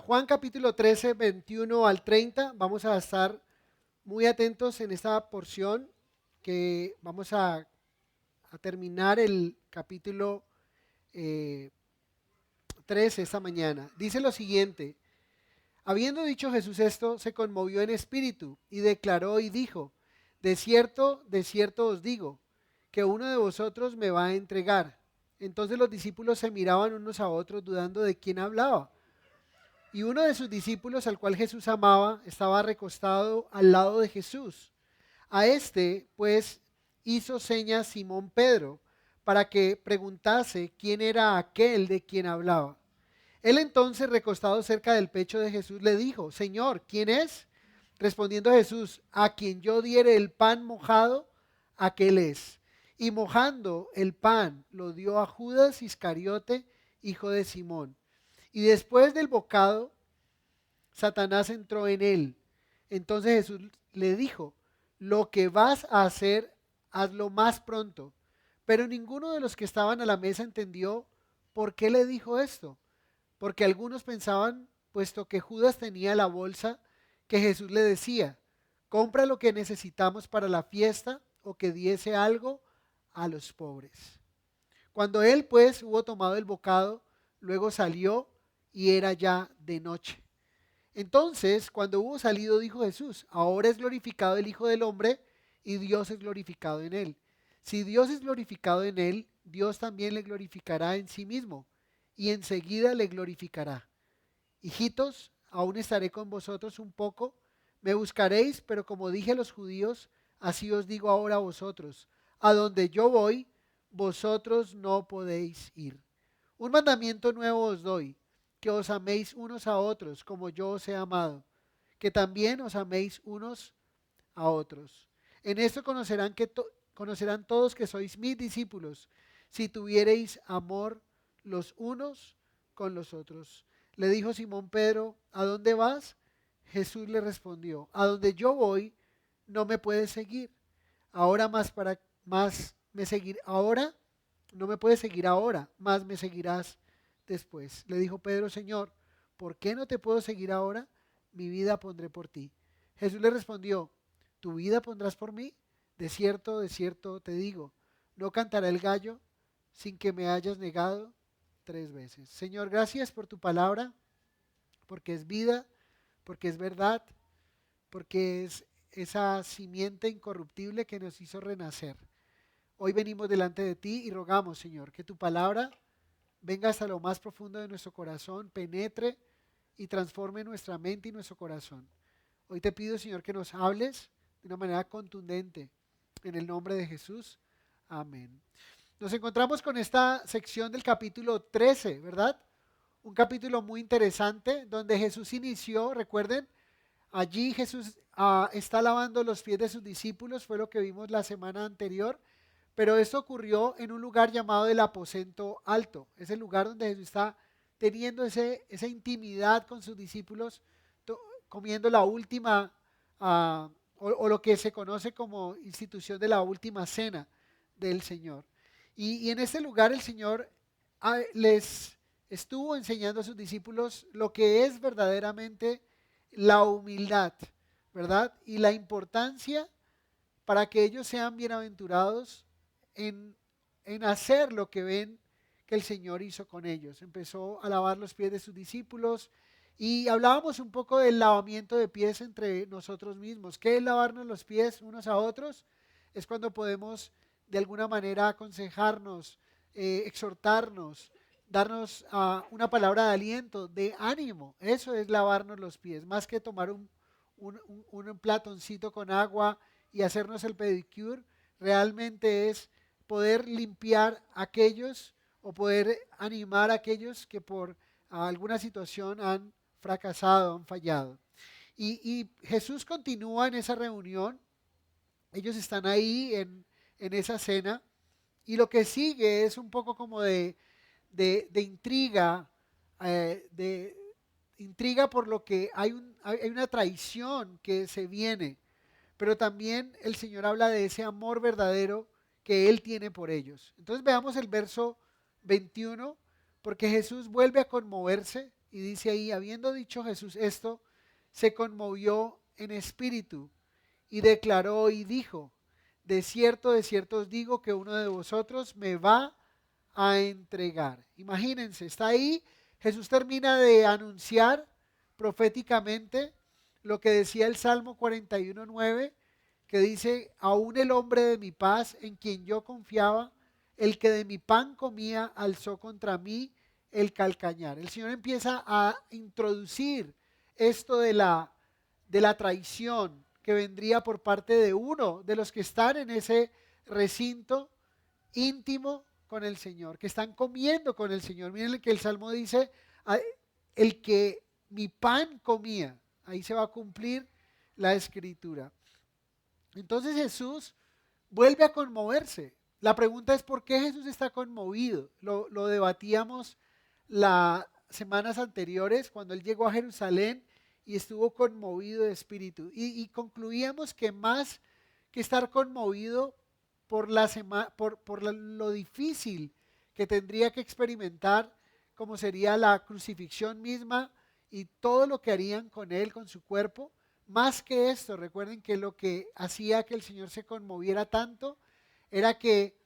Juan capítulo 13, 21 al 30. Vamos a estar muy atentos en esta porción que vamos a terminar el capítulo 13 esta mañana. Dice lo siguiente: habiendo dicho Jesús esto, se conmovió en espíritu y declaró y dijo: de cierto os digo, que uno de vosotros me va a entregar. Entonces los discípulos se miraban unos a otros dudando de quién hablaba. Y uno de sus discípulos, al cual Jesús amaba, estaba recostado al lado de Jesús. A este, pues, hizo señas Simón Pedro para que preguntase quién era aquel de quien hablaba. Él entonces, recostado cerca del pecho de Jesús, le dijo: Señor, ¿quién es? Respondiendo Jesús: a quien yo diere el pan mojado, aquel es. Y mojando el pan, lo dio a Judas Iscariote, hijo de Simón. Y después del bocado, Satanás entró en él. Entonces Jesús le dijo: lo que vas a hacer, hazlo más pronto. Pero ninguno de los que estaban a la mesa entendió por qué le dijo esto. Porque algunos pensaban, puesto que Judas tenía la bolsa, que Jesús le decía: compra lo que necesitamos para la fiesta, o que diese algo a los pobres. Cuando él pues hubo tomado el bocado, luego salió y era ya de noche. Entonces, cuando hubo salido, dijo Jesús: ahora es glorificado el Hijo del Hombre y Dios es glorificado en él. Si Dios es glorificado en él, Dios también le glorificará en sí mismo y enseguida le glorificará. Hijitos, aún estaré con vosotros un poco, me buscaréis, pero como dije a los judíos, así os digo ahora a vosotros: a donde yo voy, vosotros no podéis ir. Un mandamiento nuevo os doy: que os améis unos a otros como yo os he amado, que también os améis unos a otros. En esto conocerán todos que sois mis discípulos, si tuviereis amor los unos con los otros. Le dijo Simón Pedro: ¿a dónde vas? Jesús le respondió: a donde yo voy, no me puedes seguir. Ahora más me seguir ahora, no me puedes seguir ahora, más me seguirás después. Le dijo Pedro: Señor, ¿por qué no te puedo seguir ahora? Mi vida pondré por ti. Jesús le respondió: ¿tu vida pondrás por mí? De cierto te digo, no cantará el gallo sin que me hayas negado 3 veces. Señor, gracias por tu palabra, porque es vida, porque es verdad, porque es esa simiente incorruptible que nos hizo renacer. Hoy venimos delante de ti y rogamos, Señor, que tu palabra venga hasta lo más profundo de nuestro corazón, penetre y transforme nuestra mente y nuestro corazón. Hoy te pido, Señor, que nos hables de una manera contundente. En el nombre de Jesús. Amén. Nos encontramos con esta sección del capítulo 13, ¿verdad? Un capítulo muy interesante donde Jesús inició, recuerden, allí Jesús está lavando los pies de sus discípulos, fue lo que vimos la semana anterior, pero esto ocurrió en un lugar llamado el aposento alto. Es el lugar donde Jesús está teniendo esa intimidad con sus discípulos, comiendo la última, o lo que se conoce como institución de la última cena del Señor. Y en este lugar el Señor les estuvo enseñando a sus discípulos lo que es verdaderamente la humildad, ¿verdad? Y la importancia para que ellos sean bienaventurados en, en hacer lo que ven que el Señor hizo con ellos. Empezó a lavar los pies de sus discípulos y hablábamos un poco del lavamiento de pies entre nosotros mismos. ¿Qué es lavarnos los pies unos a otros? Es cuando podemos de alguna manera aconsejarnos, exhortarnos, darnos una palabra de aliento, de ánimo. Eso es lavarnos los pies, más que tomar un platoncito con agua y hacernos el pedicure. Realmente es poder limpiar a aquellos o poder animar a aquellos que por alguna situación han fracasado, han fallado. Y Jesús continúa en esa reunión, ellos están ahí en esa cena, y lo que sigue es un poco como de intriga, de intriga por lo que hay una traición que se viene, pero también el Señor habla de ese amor verdadero que Él tiene por ellos. Entonces veamos el verso 21, porque Jesús vuelve a conmoverse y dice ahí, habiendo dicho Jesús esto, se conmovió en espíritu y declaró y dijo, de cierto os digo que uno de vosotros me va a entregar. Imagínense, está ahí, Jesús termina de anunciar proféticamente lo que decía el Salmo 41:9, que dice, aún el hombre de mi paz, en quien yo confiaba, el que de mi pan comía, alzó contra mí el calcañar. El Señor empieza a introducir esto de la traición que vendría por parte de uno de los que están en ese recinto íntimo con el Señor, que están comiendo con el Señor. Miren que el Salmo dice, el que mi pan comía, ahí se va a cumplir la escritura. Entonces Jesús vuelve a conmoverse. La pregunta es ¿por qué Jesús está conmovido? Lo debatíamos las semanas anteriores cuando él llegó a Jerusalén y estuvo conmovido de espíritu. Y concluíamos que más que estar conmovido lo difícil que tendría que experimentar, como sería la crucifixión misma y todo lo que harían con él, con su cuerpo, más que esto, recuerden que lo que hacía que el Señor se conmoviera tanto era que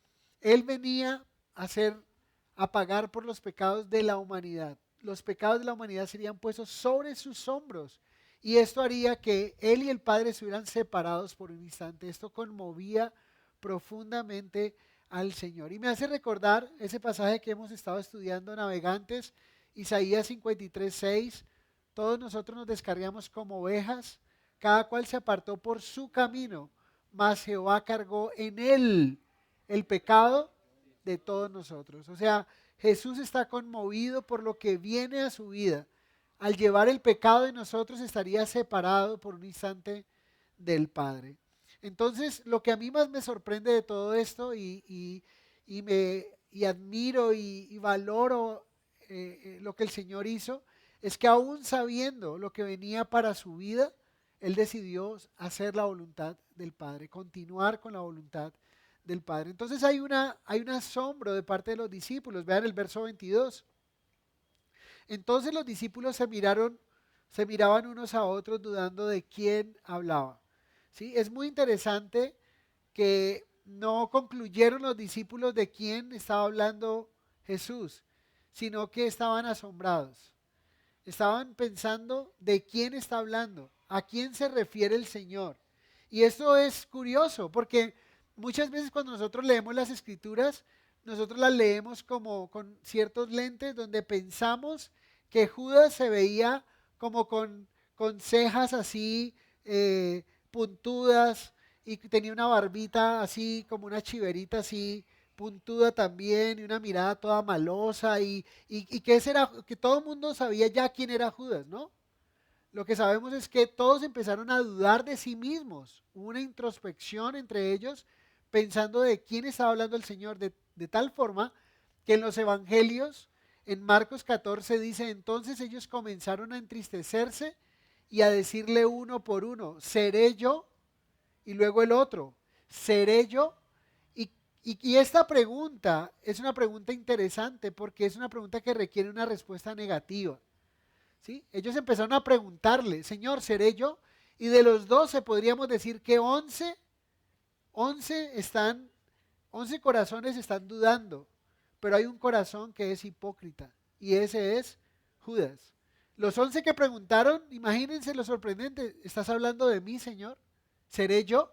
Él venía a pagar por los pecados de la humanidad. Los pecados de la humanidad serían puestos sobre sus hombros y esto haría que Él y el Padre estuvieran separados por un instante. Esto conmovía profundamente al Señor. Y me hace recordar ese pasaje que hemos estado estudiando, Navegantes, Isaías 53:6. Todos nosotros nos descarriamos como ovejas, cada cual se apartó por su camino, mas Jehová cargó en él el pecado de todos nosotros. O sea, Jesús está conmovido por lo que viene a su vida. Al llevar el pecado de nosotros estaría separado por un instante del Padre. Entonces, lo que a mí más me sorprende de todo esto y admiro y valoro lo que el Señor hizo, es que aún sabiendo lo que venía para su vida, Él decidió hacer la voluntad del Padre, continuar con la voluntad del Padre. Entonces hay un asombro de parte de los discípulos. Vean el verso 22. Entonces los discípulos se miraban unos a otros dudando de quién hablaba. ¿Sí? Es muy interesante que no concluyeron los discípulos de quién estaba hablando Jesús, sino que estaban asombrados. Estaban pensando de quién está hablando, a quién se refiere el Señor. Y esto es curioso porque muchas veces cuando nosotros leemos las escrituras, nosotros las leemos como con ciertos lentes donde pensamos que Judas se veía como con cejas así puntudas y tenía una barbita así como una chiverita así puntuda también y una mirada toda malosa y que todo el mundo sabía ya quién era Judas, ¿no? Lo que sabemos es que todos empezaron a dudar de sí mismos, hubo una introspección entre ellos pensando de quién estaba hablando el Señor, de tal forma que en los evangelios, en Marcos 14 dice, entonces ellos comenzaron a entristecerse y a decirle uno por uno, ¿seré yo? Y luego el otro, ¿seré yo? Y esta pregunta es una pregunta interesante porque es una pregunta que requiere una respuesta negativa. ¿Sí? Ellos empezaron a preguntarle, Señor, ¿seré yo? Y de los 12 podríamos decir que 11 corazones están dudando, pero hay un corazón que es hipócrita y ese es Judas. Los 11 que preguntaron, imagínense lo sorprendente, ¿estás hablando de mí, Señor? ¿Seré yo?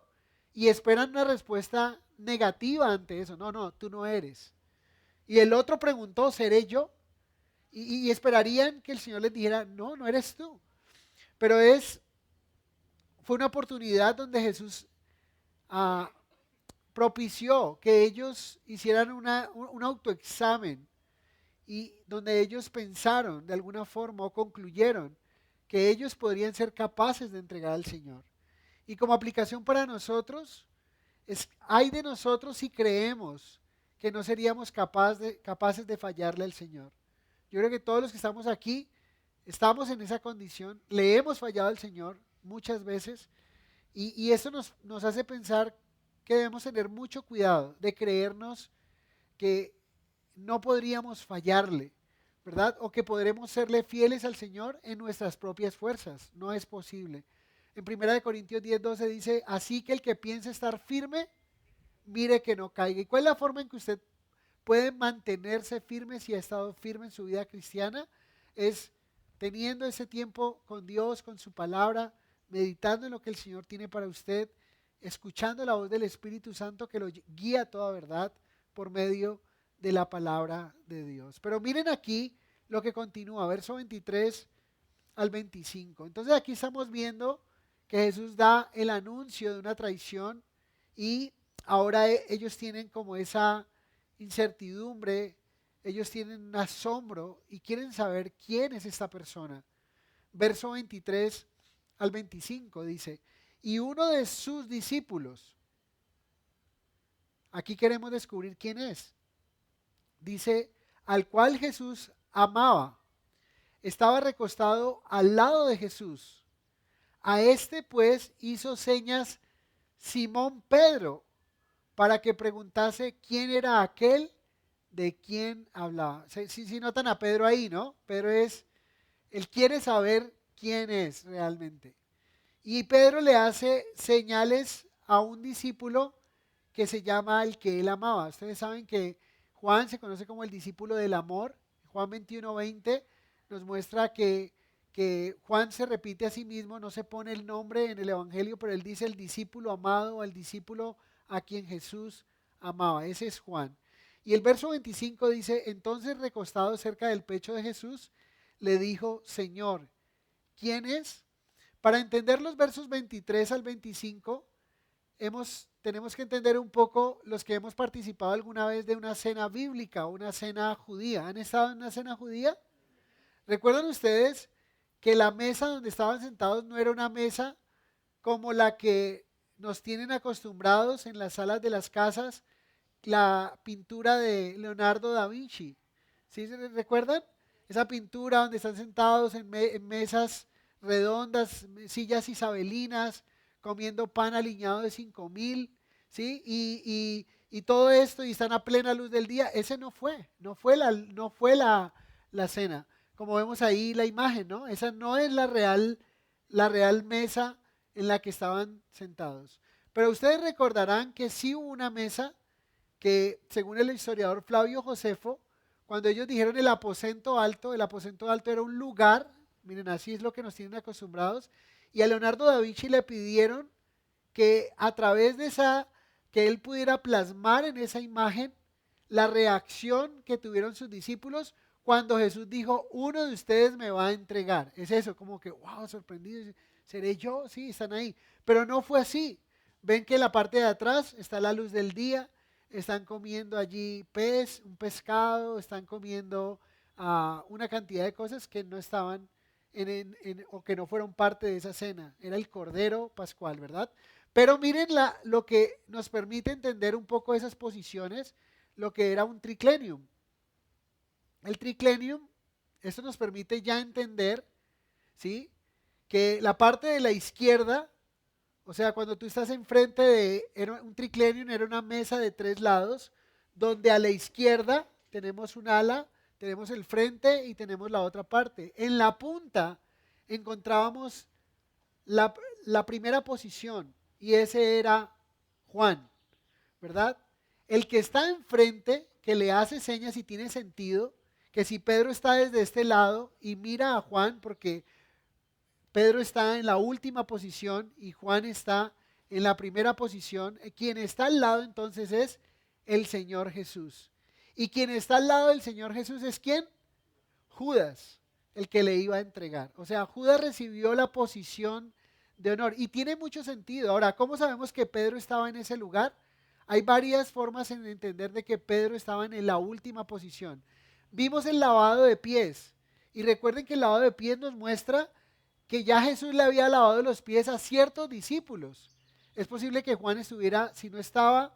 Y esperan una respuesta negativa ante eso. No, no, tú no eres. Y el otro preguntó, ¿seré yo? Y esperarían que el Señor les dijera, no, no eres tú. Pero fue una oportunidad donde Jesús ah, propició que ellos hicieran un autoexamen y donde ellos pensaron de alguna forma o concluyeron que ellos podrían ser capaces de entregar al Señor. Y como aplicación para nosotros, hay de nosotros si creemos que no seríamos capaces de fallarle al Señor. Yo creo que todos los que estamos aquí estamos en esa condición, le hemos fallado al Señor muchas veces y eso nos hace pensar que debemos tener mucho cuidado de creernos que no podríamos fallarle, ¿verdad? O que podremos serle fieles al Señor en nuestras propias fuerzas. No es posible. En 1 Corintios 10:12 dice, así que el que piense estar firme, mire que no caiga. ¿Y cuál es la forma en que usted puede mantenerse firme si ha estado firme en su vida cristiana? Es teniendo ese tiempo con Dios, con su palabra, meditando en lo que el Señor tiene para usted, escuchando la voz del Espíritu Santo que lo guía a toda verdad por medio de la palabra de Dios. Pero miren aquí lo que continúa, verso 23 al 25. Entonces aquí estamos viendo que Jesús da el anuncio de una traición y ahora ellos tienen como esa incertidumbre, ellos tienen un asombro y quieren saber quién es esta persona. Verso 23 al 25 dice, y uno de sus discípulos, aquí queremos descubrir quién es, dice, al cual Jesús amaba, estaba recostado al lado de Jesús. A este pues hizo señas Simón Pedro para que preguntase quién era aquel de quien hablaba. Si notan a Pedro ahí, ¿no? Pedro él quiere saber quién es realmente. Y Pedro le hace señales a un discípulo que se llama el que él amaba. Ustedes saben que Juan se conoce como el discípulo del amor. Juan 21:20 nos muestra que Juan se repite a sí mismo, no se pone el nombre en el Evangelio, pero él dice el discípulo amado, el discípulo a quien Jesús amaba. Ese es Juan. Y el verso 25 dice, entonces recostado cerca del pecho de Jesús, le dijo, Señor, ¿quién es? Para entender los versos 23 al 25, tenemos que entender un poco los que hemos participado alguna vez de una cena bíblica, una cena judía. ¿Han estado en una cena judía? ¿Recuerdan ustedes que la mesa donde estaban sentados no era una mesa como la que nos tienen acostumbrados en las salas de las casas, la pintura de Leonardo da Vinci? ¿Sí se recuerdan? Esa pintura donde están sentados en mesas redondas, sillas isabelinas, comiendo pan aliñado de 5,000, ¿sí? Y todo esto, y están a plena luz del día. Ese no fue la cena. Como vemos ahí la imagen, ¿no? Esa no es la real mesa en la que estaban sentados. Pero ustedes recordarán que sí hubo una mesa que, según el historiador Flavio Josefo, cuando ellos dijeron el aposento alto era un lugar, miren, así es lo que nos tienen acostumbrados, y a Leonardo da Vinci le pidieron que a través de que él pudiera plasmar en esa imagen la reacción que tuvieron sus discípulos cuando Jesús dijo, uno de ustedes me va a entregar. Es eso, como que, wow, sorprendido, ¿seré yo? Sí, están ahí. Pero no fue así. Ven que en la parte de atrás está la luz del día, están comiendo allí un pescado, están comiendo una cantidad de cosas que no estaban o que no fueron parte de esa cena. Era el Cordero Pascual, ¿verdad? Pero miren lo que nos permite entender un poco esas posiciones, lo que era un triclinium. El triclinium, esto nos permite ya entender, ¿sí? Que la parte de la izquierda, o sea, cuando tú estás enfrente un triclinium, era una mesa de 3 lados, donde a la izquierda tenemos un ala, tenemos el frente y tenemos la otra parte. En la punta encontrábamos la primera posición y ese era Juan, ¿verdad? El que está enfrente, que le hace señas y tiene sentido, que si Pedro está desde este lado y mira a Juan, porque Pedro está en la última posición y Juan está en la primera posición, quien está al lado entonces es el Señor Jesús. Y quien está al lado del Señor Jesús es ¿quién? Judas, el que le iba a entregar. O sea, Judas recibió la posición de honor y tiene mucho sentido. Ahora, ¿cómo sabemos que Pedro estaba en ese lugar? Hay varias formas en entender de que Pedro estaba en la última posición. Vimos el lavado de pies y recuerden que el lavado de pies nos muestra que ya Jesús le había lavado los pies a ciertos discípulos. Es posible que Juan estuviera, si no estaba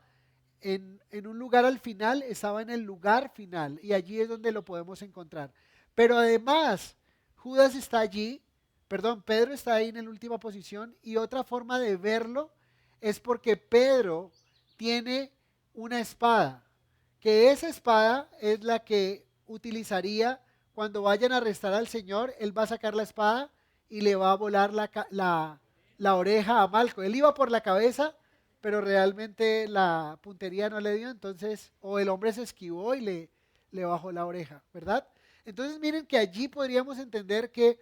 en un lugar al final, estaba en el lugar final y allí es donde lo podemos encontrar. Pero además, Judas está allí, Pedro está ahí en la última posición y otra forma de verlo es porque Pedro tiene una espada, que esa espada es la que utilizaría cuando vayan a arrestar al Señor, él va a sacar la espada y le va a volar la oreja a Malco. Él iba por la cabeza, pero realmente la puntería no le dio, entonces, o el hombre se esquivó y le bajó la oreja, ¿verdad? Entonces miren que allí podríamos entender que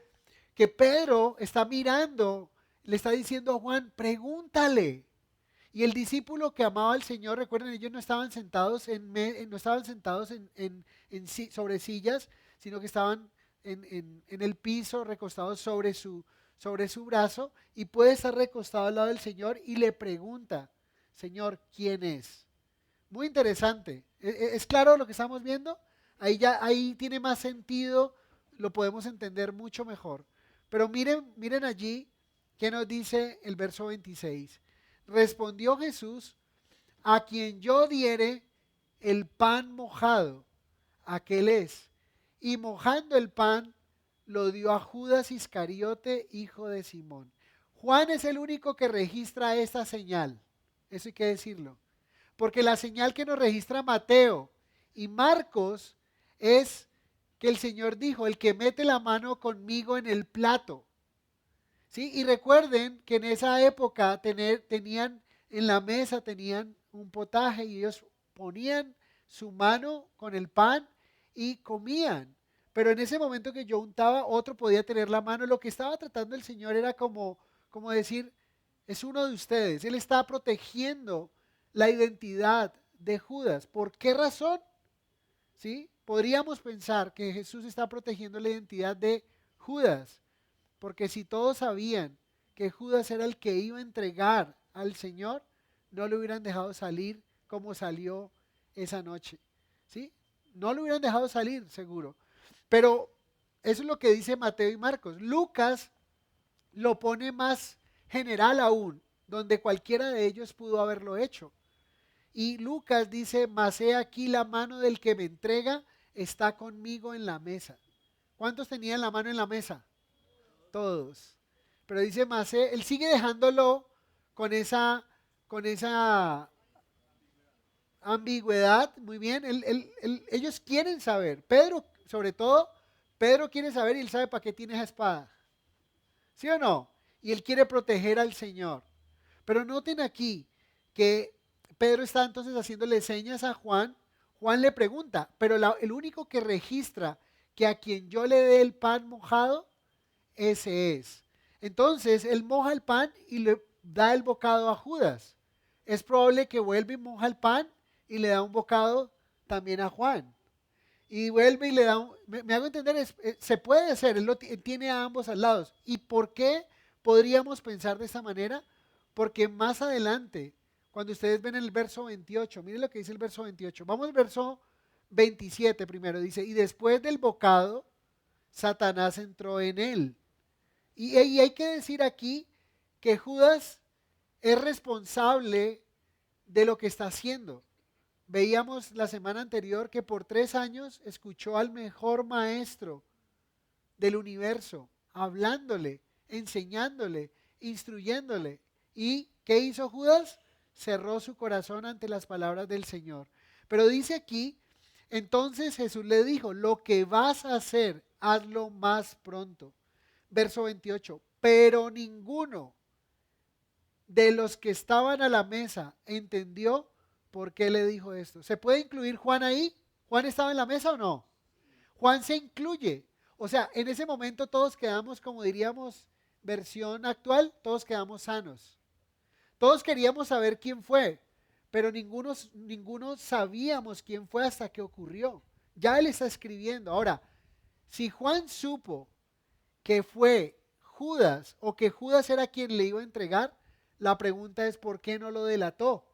Pedro está mirando, le está diciendo a Juan, pregúntale. Y el discípulo que amaba al Señor, recuerden, ellos no estaban sentados no estaban sentados sobre sillas, sino que estaban en el piso, recostados sobre su brazo, y puede estar recostado al lado del Señor y le pregunta, Señor, ¿quién es? Muy interesante. ¿Es claro lo que estamos viendo? Ahí tiene más sentido, lo podemos entender mucho mejor. Pero miren allí qué nos dice el verso 26. Respondió Jesús, a quien yo diere el pan mojado, aquel es. Y mojando el pan, lo dio a Judas Iscariote, hijo de Simón. Juan es el único que registra esta señal. Eso hay que decirlo. Porque la señal que nos registra Mateo y Marcos es que el Señor dijo, el que mete la mano conmigo en el plato. ¿Sí? Y recuerden que en esa época tenían en la mesa tenían un potaje y ellos ponían su mano con el pan y comían. Pero en ese momento que yo untaba, otro podía tener la mano. Lo que estaba tratando el Señor era como decir, es uno de ustedes. Él está protegiendo la identidad de Judas. ¿Por qué razón? ¿Sí? Podríamos pensar que Jesús está protegiendo la identidad de Judas. Porque si todos sabían que Judas era el que iba a entregar al Señor, no lo hubieran dejado salir como salió esa noche. ¿Sí? No lo hubieran dejado salir, seguro. Pero eso es lo que dice Mateo y Marcos. Lucas lo pone más general aún, donde cualquiera de ellos pudo haberlo hecho. Y Lucas dice, mas he aquí la mano del que me entrega está conmigo en la mesa. ¿Cuántos tenían la mano en la mesa? Todos. Pero dice Masé, él sigue dejándolo con esa ambigüedad, muy bien, ellos quieren saber, Pedro, sobre todo, Pedro quiere saber y él sabe para qué tiene esa espada, ¿sí o no? Y él quiere proteger al Señor. Pero noten aquí que Pedro está entonces haciéndole señas a Juan, Juan le pregunta, pero el único que registra que a quien yo le dé el pan mojado, ese es. Entonces, él moja el pan y le da el bocado a Judas. Es probable que vuelva y moja el pan y le da un bocado también a Juan. Y vuelve y le da me hago entender, se puede hacer, él tiene a ambos al lado. ¿Y por qué podríamos pensar de esta manera? Porque más adelante, cuando ustedes ven el verso 28, miren lo que dice el verso 28. Vamos al verso 27 primero, dice, y después del bocado, Satanás entró en él. Y hay que decir aquí que Judas es responsable de lo que está haciendo. Veíamos la semana anterior que por 3 años escuchó al mejor maestro del universo, hablándole, enseñándole, instruyéndole. ¿Y qué hizo Judas? Cerró su corazón ante las palabras del Señor. Pero dice aquí, entonces Jesús le dijo, lo que vas a hacer, hazlo más pronto. Verso 28, pero ninguno de los que estaban a la mesa entendió por qué le dijo esto. ¿Se puede incluir Juan ahí? ¿Juan estaba en la mesa o no? Juan se incluye. O sea, en ese momento todos quedamos, como diríamos, versión actual, todos quedamos sanos. Todos queríamos saber quién fue, pero ninguno sabíamos quién fue hasta que ocurrió. Ya él está escribiendo. Ahora, si Juan supo que fue Judas o que Judas era quien le iba a entregar, la pregunta es ¿por qué no lo delató?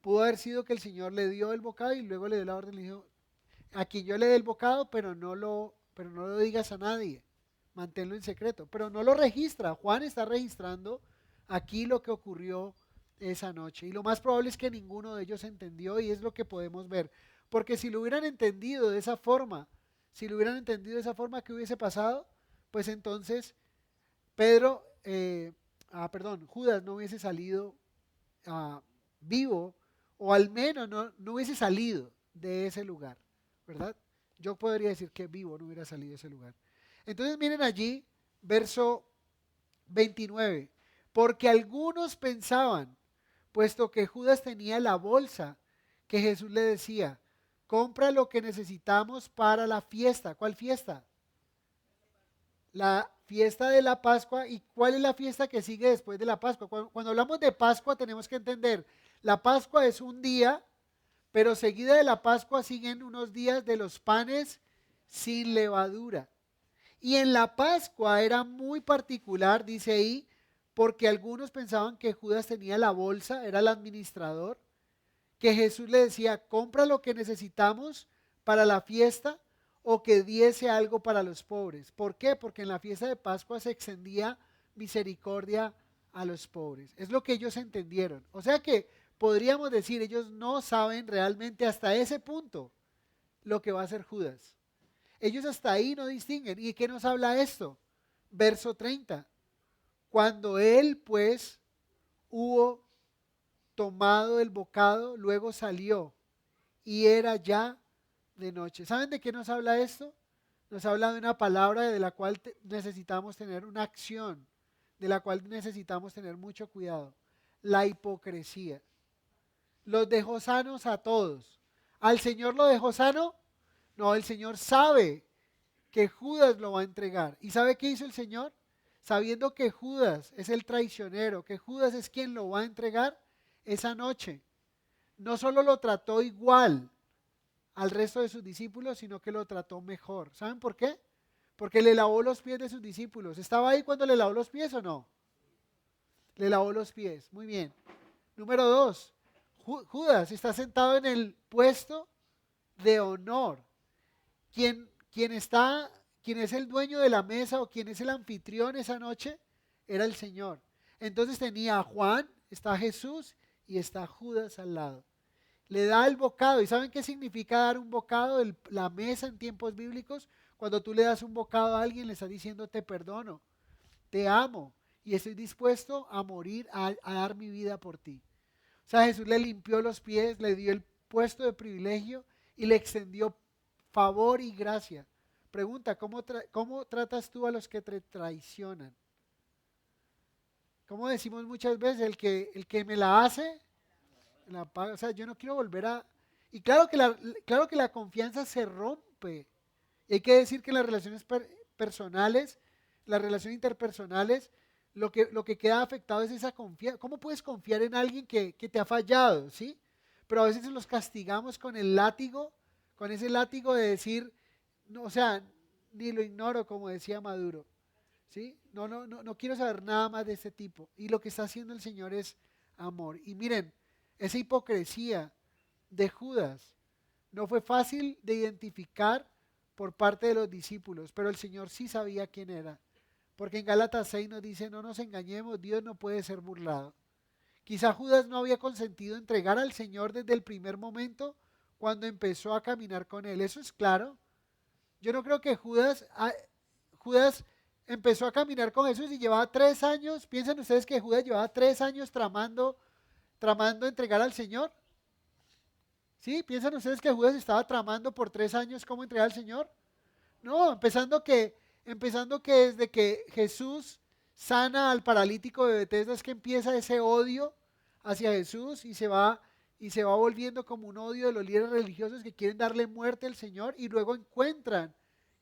Pudo haber sido que el Señor le dio el bocado y luego le dio la orden y le dijo, a quien yo le dé el bocado, pero no lo digas a nadie, manténlo en secreto, pero no lo registra. Juan está registrando aquí lo que ocurrió esa noche y lo más probable es que ninguno de ellos entendió y es lo que podemos ver, porque si lo hubieran entendido de esa forma, ¿qué hubiese pasado? Pues entonces Pedro, Judas no hubiese salido vivo, o al menos no hubiese salido de ese lugar, ¿verdad? Yo podría decir que vivo no hubiera salido de ese lugar. Entonces miren allí, verso 29. Porque algunos pensaban, puesto que Judas tenía la bolsa, que Jesús le decía, compra lo que necesitamos para la fiesta. ¿Cuál fiesta? La fiesta de la Pascua. ¿Y cuál es la fiesta que sigue después de la Pascua? Cuando hablamos de Pascua tenemos que entender, la Pascua es un día, pero seguida de la Pascua siguen unos días de los panes sin levadura. Y en la Pascua era muy particular, dice ahí, porque algunos pensaban que Judas tenía la bolsa, era el administrador, que Jesús le decía, compra lo que necesitamos para la fiesta o que diese algo para los pobres. ¿Por qué? Porque en la fiesta de Pascua se extendía misericordia a los pobres. Es lo que ellos entendieron. O sea que podríamos decir, ellos no saben realmente hasta ese punto lo que va a hacer Judas. Ellos hasta ahí no distinguen. ¿Y qué nos habla esto? Verso 30. Cuando él pues hubo tomado el bocado, luego salió y era ya de noche. ¿Saben de qué nos habla esto? Nos habla de una palabra de la cual necesitamos tener una acción, de la cual necesitamos tener mucho cuidado. La hipocresía. Los dejó sanos a todos. ¿Al Señor lo dejó sano? No, el Señor sabe que Judas lo va a entregar. ¿Y sabe qué hizo el Señor? Sabiendo que Judas es el traicionero, que Judas es quien lo va a entregar, esa noche no solo lo trató igual al resto de sus discípulos, sino que lo trató mejor. ¿Saben por qué? Porque le lavó los pies de sus discípulos. ¿Estaba ahí cuando le lavó los pies o no? Le lavó los pies. Muy bien. Número 2. Judas está sentado en el puesto de honor. Quien es el dueño de la mesa o quien es el anfitrión esa noche, era el Señor. Entonces tenía a Juan, está Jesús y está Judas al lado. Le da el bocado. ¿Y saben qué significa dar un bocado? La mesa en tiempos bíblicos. Cuando tú le das un bocado a alguien, le estás diciendo te perdono, te amo y estoy dispuesto a morir, a dar mi vida por ti. O sea, Jesús le limpió los pies, le dio el puesto de privilegio y le extendió favor y gracia. Pregunta, ¿cómo tratas tú a los que te traicionan? Como decimos muchas veces, el que me la hace, la paga. O sea, yo no quiero volver a... Y claro que la confianza se rompe. Y hay que decir que las relaciones personales, las relaciones interpersonales, lo que queda afectado es esa confianza. ¿Cómo puedes confiar en alguien que te ha fallado? ¿Sí? Pero a veces los castigamos con el látigo, con ese látigo de decir, no, o sea, ni lo ignoro, como decía Maduro. ¿Sí? No quiero saber nada más de este tipo. Y lo que está haciendo el Señor es amor. Y miren, esa hipocresía de Judas no fue fácil de identificar por parte de los discípulos, pero el Señor sí sabía quién era. Porque en Gálatas 6 nos dice, no nos engañemos, Dios no puede ser burlado. Quizá Judas no había consentido entregar al Señor desde el primer momento cuando empezó a caminar con él. Eso es claro. Yo no creo que Judas empezó a caminar con Jesús y llevaba 3 años. ¿Piensan ustedes que Judas llevaba 3 años tramando entregar al Señor? ¿Sí? ¿Piensan ustedes que Judas estaba tramando por 3 años cómo entregar al Señor? No, empezando que desde que Jesús sana al paralítico de Betesda es que empieza ese odio hacia Jesús y se va volviendo como un odio de los líderes religiosos que quieren darle muerte al Señor y luego encuentran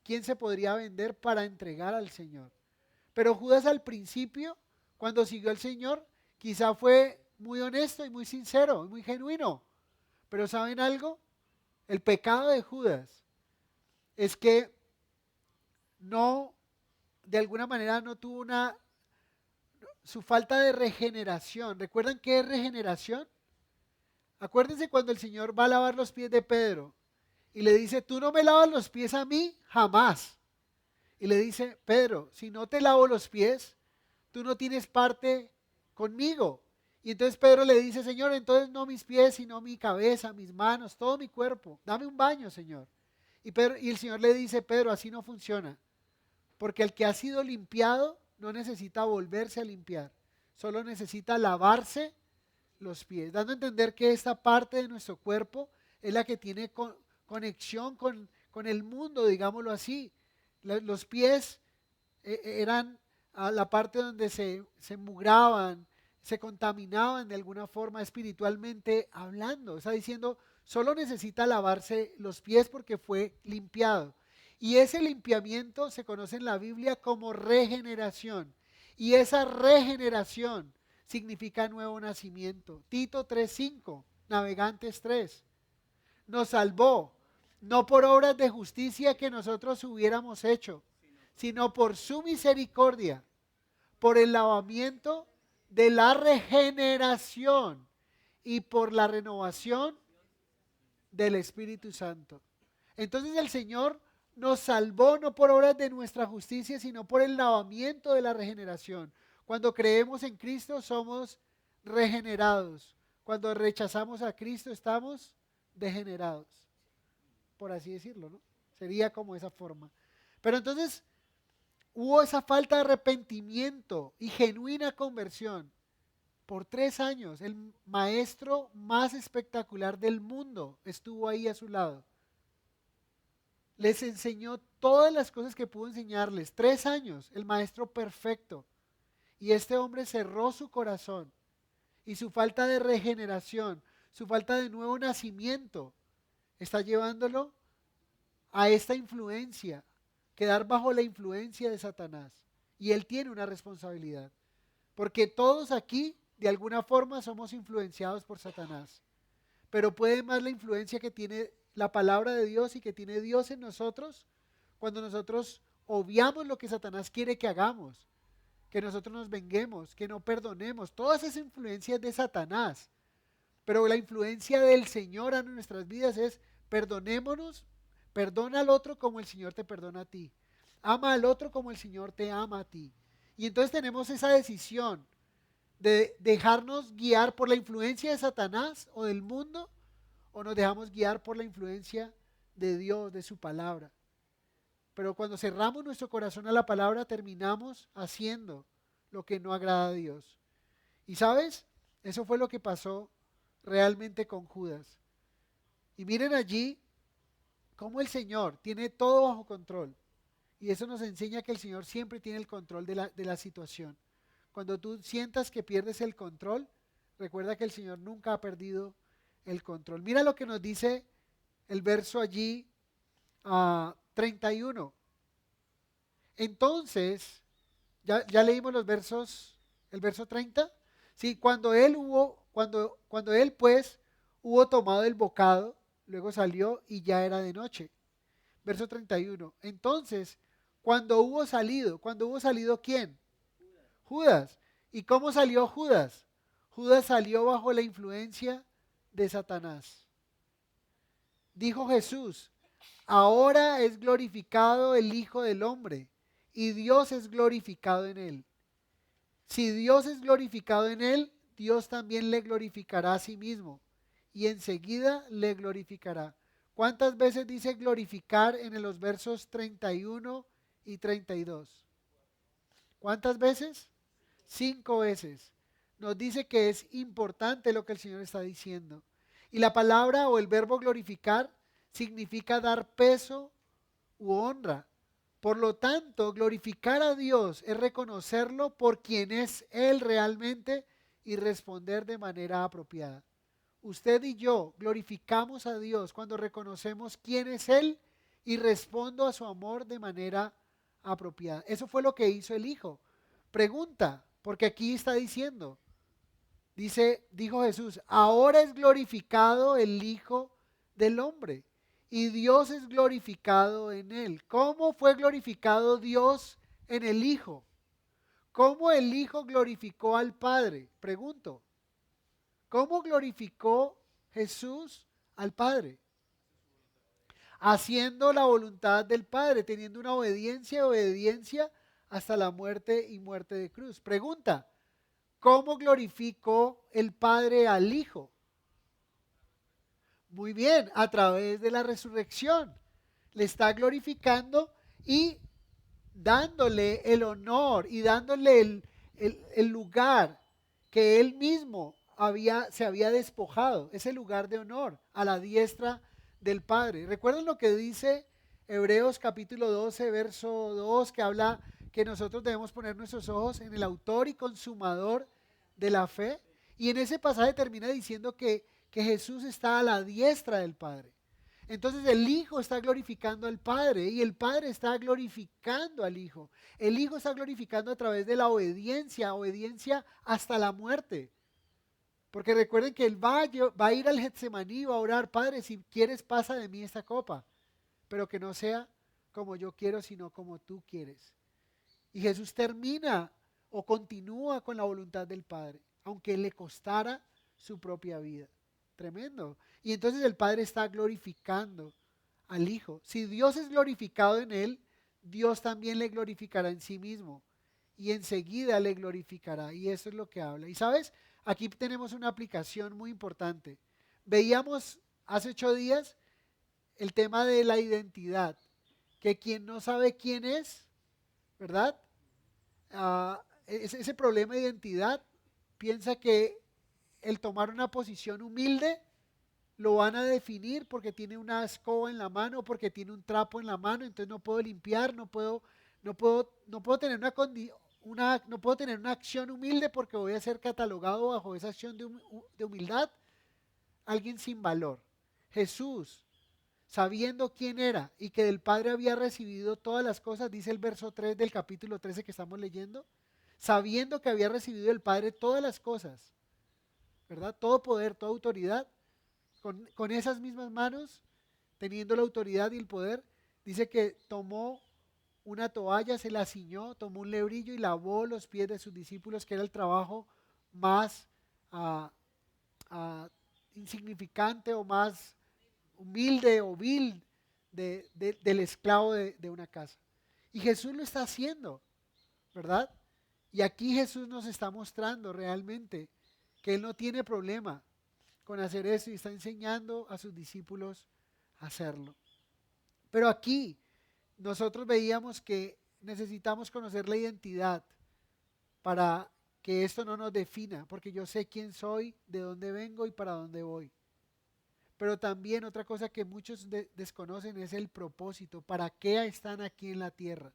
quién se podría vender para entregar al Señor. Pero Judas al principio, cuando siguió al Señor, quizá fue muy honesto y muy sincero y muy genuino. Pero ¿saben algo? El pecado de Judas es que no, de alguna manera no tuvo su falta de regeneración. ¿Recuerdan qué es regeneración? Acuérdense cuando el Señor va a lavar los pies de Pedro y le dice, tú no me lavas los pies a mí, jamás. Y le dice, Pedro, si no te lavo los pies, tú no tienes parte conmigo. Y entonces Pedro le dice, Señor, entonces no mis pies, sino mi cabeza, mis manos, todo mi cuerpo. Dame un baño, Señor. Y el Señor le dice, Pedro, así no funciona. Porque el que ha sido limpiado no necesita volverse a limpiar. Solo necesita lavarse los pies. Dando a entender que esta parte de nuestro cuerpo es la que tiene conexión con con el mundo, digámoslo así. Los pies eran a la parte donde se mugraban, se contaminaban de alguna forma espiritualmente hablando. Está diciendo, solo necesita lavarse los pies porque fue limpiado. Y ese limpiamiento se conoce en la Biblia como regeneración. Y esa regeneración significa nuevo nacimiento. Tito 3:5, Navegantes 3. Nos salvó, no por obras de justicia que nosotros hubiéramos hecho, sino por su misericordia, por el lavamiento de la regeneración y por la renovación del Espíritu Santo. Entonces el Señor nos salvó no por obras de nuestra justicia, sino por el lavamiento de la regeneración. Cuando creemos en Cristo somos regenerados. Cuando rechazamos a Cristo estamos degenerados, por así decirlo, ¿no? Sería como esa forma. Pero entonces hubo esa falta de arrepentimiento y genuina conversión. Por 3 años, el maestro más espectacular del mundo estuvo ahí a su lado. Les enseñó todas las cosas que pudo enseñarles. 3 años, el maestro perfecto. Y este hombre cerró su corazón. Y su falta de regeneración, su falta de nuevo nacimiento, está llevándolo a esta influencia, quedar bajo la influencia de Satanás. Y él tiene una responsabilidad. Porque todos aquí, de alguna forma, somos influenciados por Satanás. Pero puede más la influencia que tiene la palabra de Dios y que tiene Dios en nosotros cuando nosotros obviamos lo que Satanás quiere que hagamos, que nosotros nos venguemos, que no perdonemos. Todas esas influencias de Satanás. Pero la influencia del Señor en nuestras vidas es perdonémonos, perdona al otro como el Señor te perdona a ti. Ama al otro como el Señor te ama a ti. Y entonces tenemos esa decisión de dejarnos guiar por la influencia de Satanás o del mundo, o nos dejamos guiar por la influencia de Dios, de su palabra. Pero cuando cerramos nuestro corazón a la palabra, terminamos haciendo lo que no agrada a Dios. Y sabes, eso fue lo que pasó realmente con Judas. Y miren allí cómo el Señor tiene todo bajo control. Y eso nos enseña que el Señor siempre tiene el control de la situación. Cuando tú sientas que pierdes el control, recuerda que el Señor nunca ha perdido el control. Mira lo que nos dice el verso allí 31. Entonces, ya leímos los versos, el verso 30. Sí, cuando él pues hubo tomado el bocado, luego salió y ya era de noche. Verso 31. Entonces, cuando hubo salido ¿quién? Judas. ¿Y cómo salió Judas? Judas salió bajo la influencia de Satanás. Dijo Jesús, ahora es glorificado el Hijo del Hombre y Dios es glorificado en él. Si Dios es glorificado en él, Dios también le glorificará a sí mismo y enseguida le glorificará. ¿Cuántas veces dice glorificar en los versos 31 y 32? ¿Cuántas veces? 5 veces. Nos dice que es importante lo que el Señor está diciendo. Y la palabra o el verbo glorificar significa dar peso u honra. Por lo tanto, glorificar a Dios es reconocerlo por quien es Él realmente y responder de manera apropiada. Usted y yo glorificamos a Dios cuando reconocemos quién es Él y respondo a su amor de manera apropiada. Eso fue lo que hizo el Hijo. Pregunta, porque aquí está diciendo, dijo Jesús, ahora es glorificado el Hijo del Hombre y Dios es glorificado en él. ¿Cómo fue glorificado Dios en el Hijo? ¿Cómo el Hijo glorificó al Padre? Pregunto, ¿cómo glorificó Jesús al Padre? Haciendo la voluntad del Padre, teniendo una obediencia hasta la muerte y muerte de cruz. Pregunta, ¿cómo glorificó el Padre al Hijo? Muy bien, a través de la resurrección. Le está glorificando y dándole el honor y dándole el lugar que él mismo se había despojado, ese lugar de honor a la diestra del Padre. ¿Recuerdan lo que dice Hebreos capítulo 12, verso 2, que habla que nosotros debemos poner nuestros ojos en el autor y consumador de la fe. Y en ese pasaje termina diciendo que Jesús está a la diestra del Padre. Entonces el Hijo está glorificando al Padre y el Padre está glorificando al Hijo. El Hijo está glorificando a través de la obediencia, obediencia hasta la muerte. Porque recuerden que Él va a ir al Getsemaní, va a orar: Padre, si quieres pasa de mí esta copa, pero que no sea como yo quiero, sino como tú quieres. Y Jesús termina o continúa con la voluntad del Padre, aunque le costara su propia vida. Tremendo. Y entonces el Padre está glorificando al Hijo. Si Dios es glorificado en Él, Dios también le glorificará en sí mismo. Y enseguida le glorificará. Y eso es lo que habla. Y sabes, aquí tenemos una aplicación muy importante. Veíamos hace 8 días el tema de la identidad. Que quien no sabe quién es, ¿verdad? Ese problema de identidad piensa que el tomar una posición humilde lo van a definir porque tiene una escoba en la mano, porque tiene un trapo en la mano, entonces no puedo limpiar, no puedo tener no puedo tener una acción humilde porque voy a ser catalogado bajo esa acción de humildad, alguien sin valor. Jesús, sabiendo quién era y que del Padre había recibido todas las cosas, dice el verso 3 del capítulo 13 que estamos leyendo, sabiendo que había recibido del Padre todas las cosas, ¿verdad? Todo poder, toda autoridad, con esas mismas manos, teniendo la autoridad y el poder, dice que tomó una toalla, se la ciñó, tomó un lebrillo y lavó los pies de sus discípulos, que era el trabajo más ah, ah, insignificante o más humilde o vil del esclavo de una casa. Y Jesús lo está haciendo, ¿verdad? Y aquí Jesús nos está mostrando realmente que Él no tiene problema con hacer eso y está enseñando a sus discípulos a hacerlo. Pero aquí nosotros veíamos que necesitamos conocer la identidad para que esto no nos defina, porque yo sé quién soy, de dónde vengo y para dónde voy. Pero también otra cosa que muchos desconocen es el propósito, para qué están aquí en la tierra.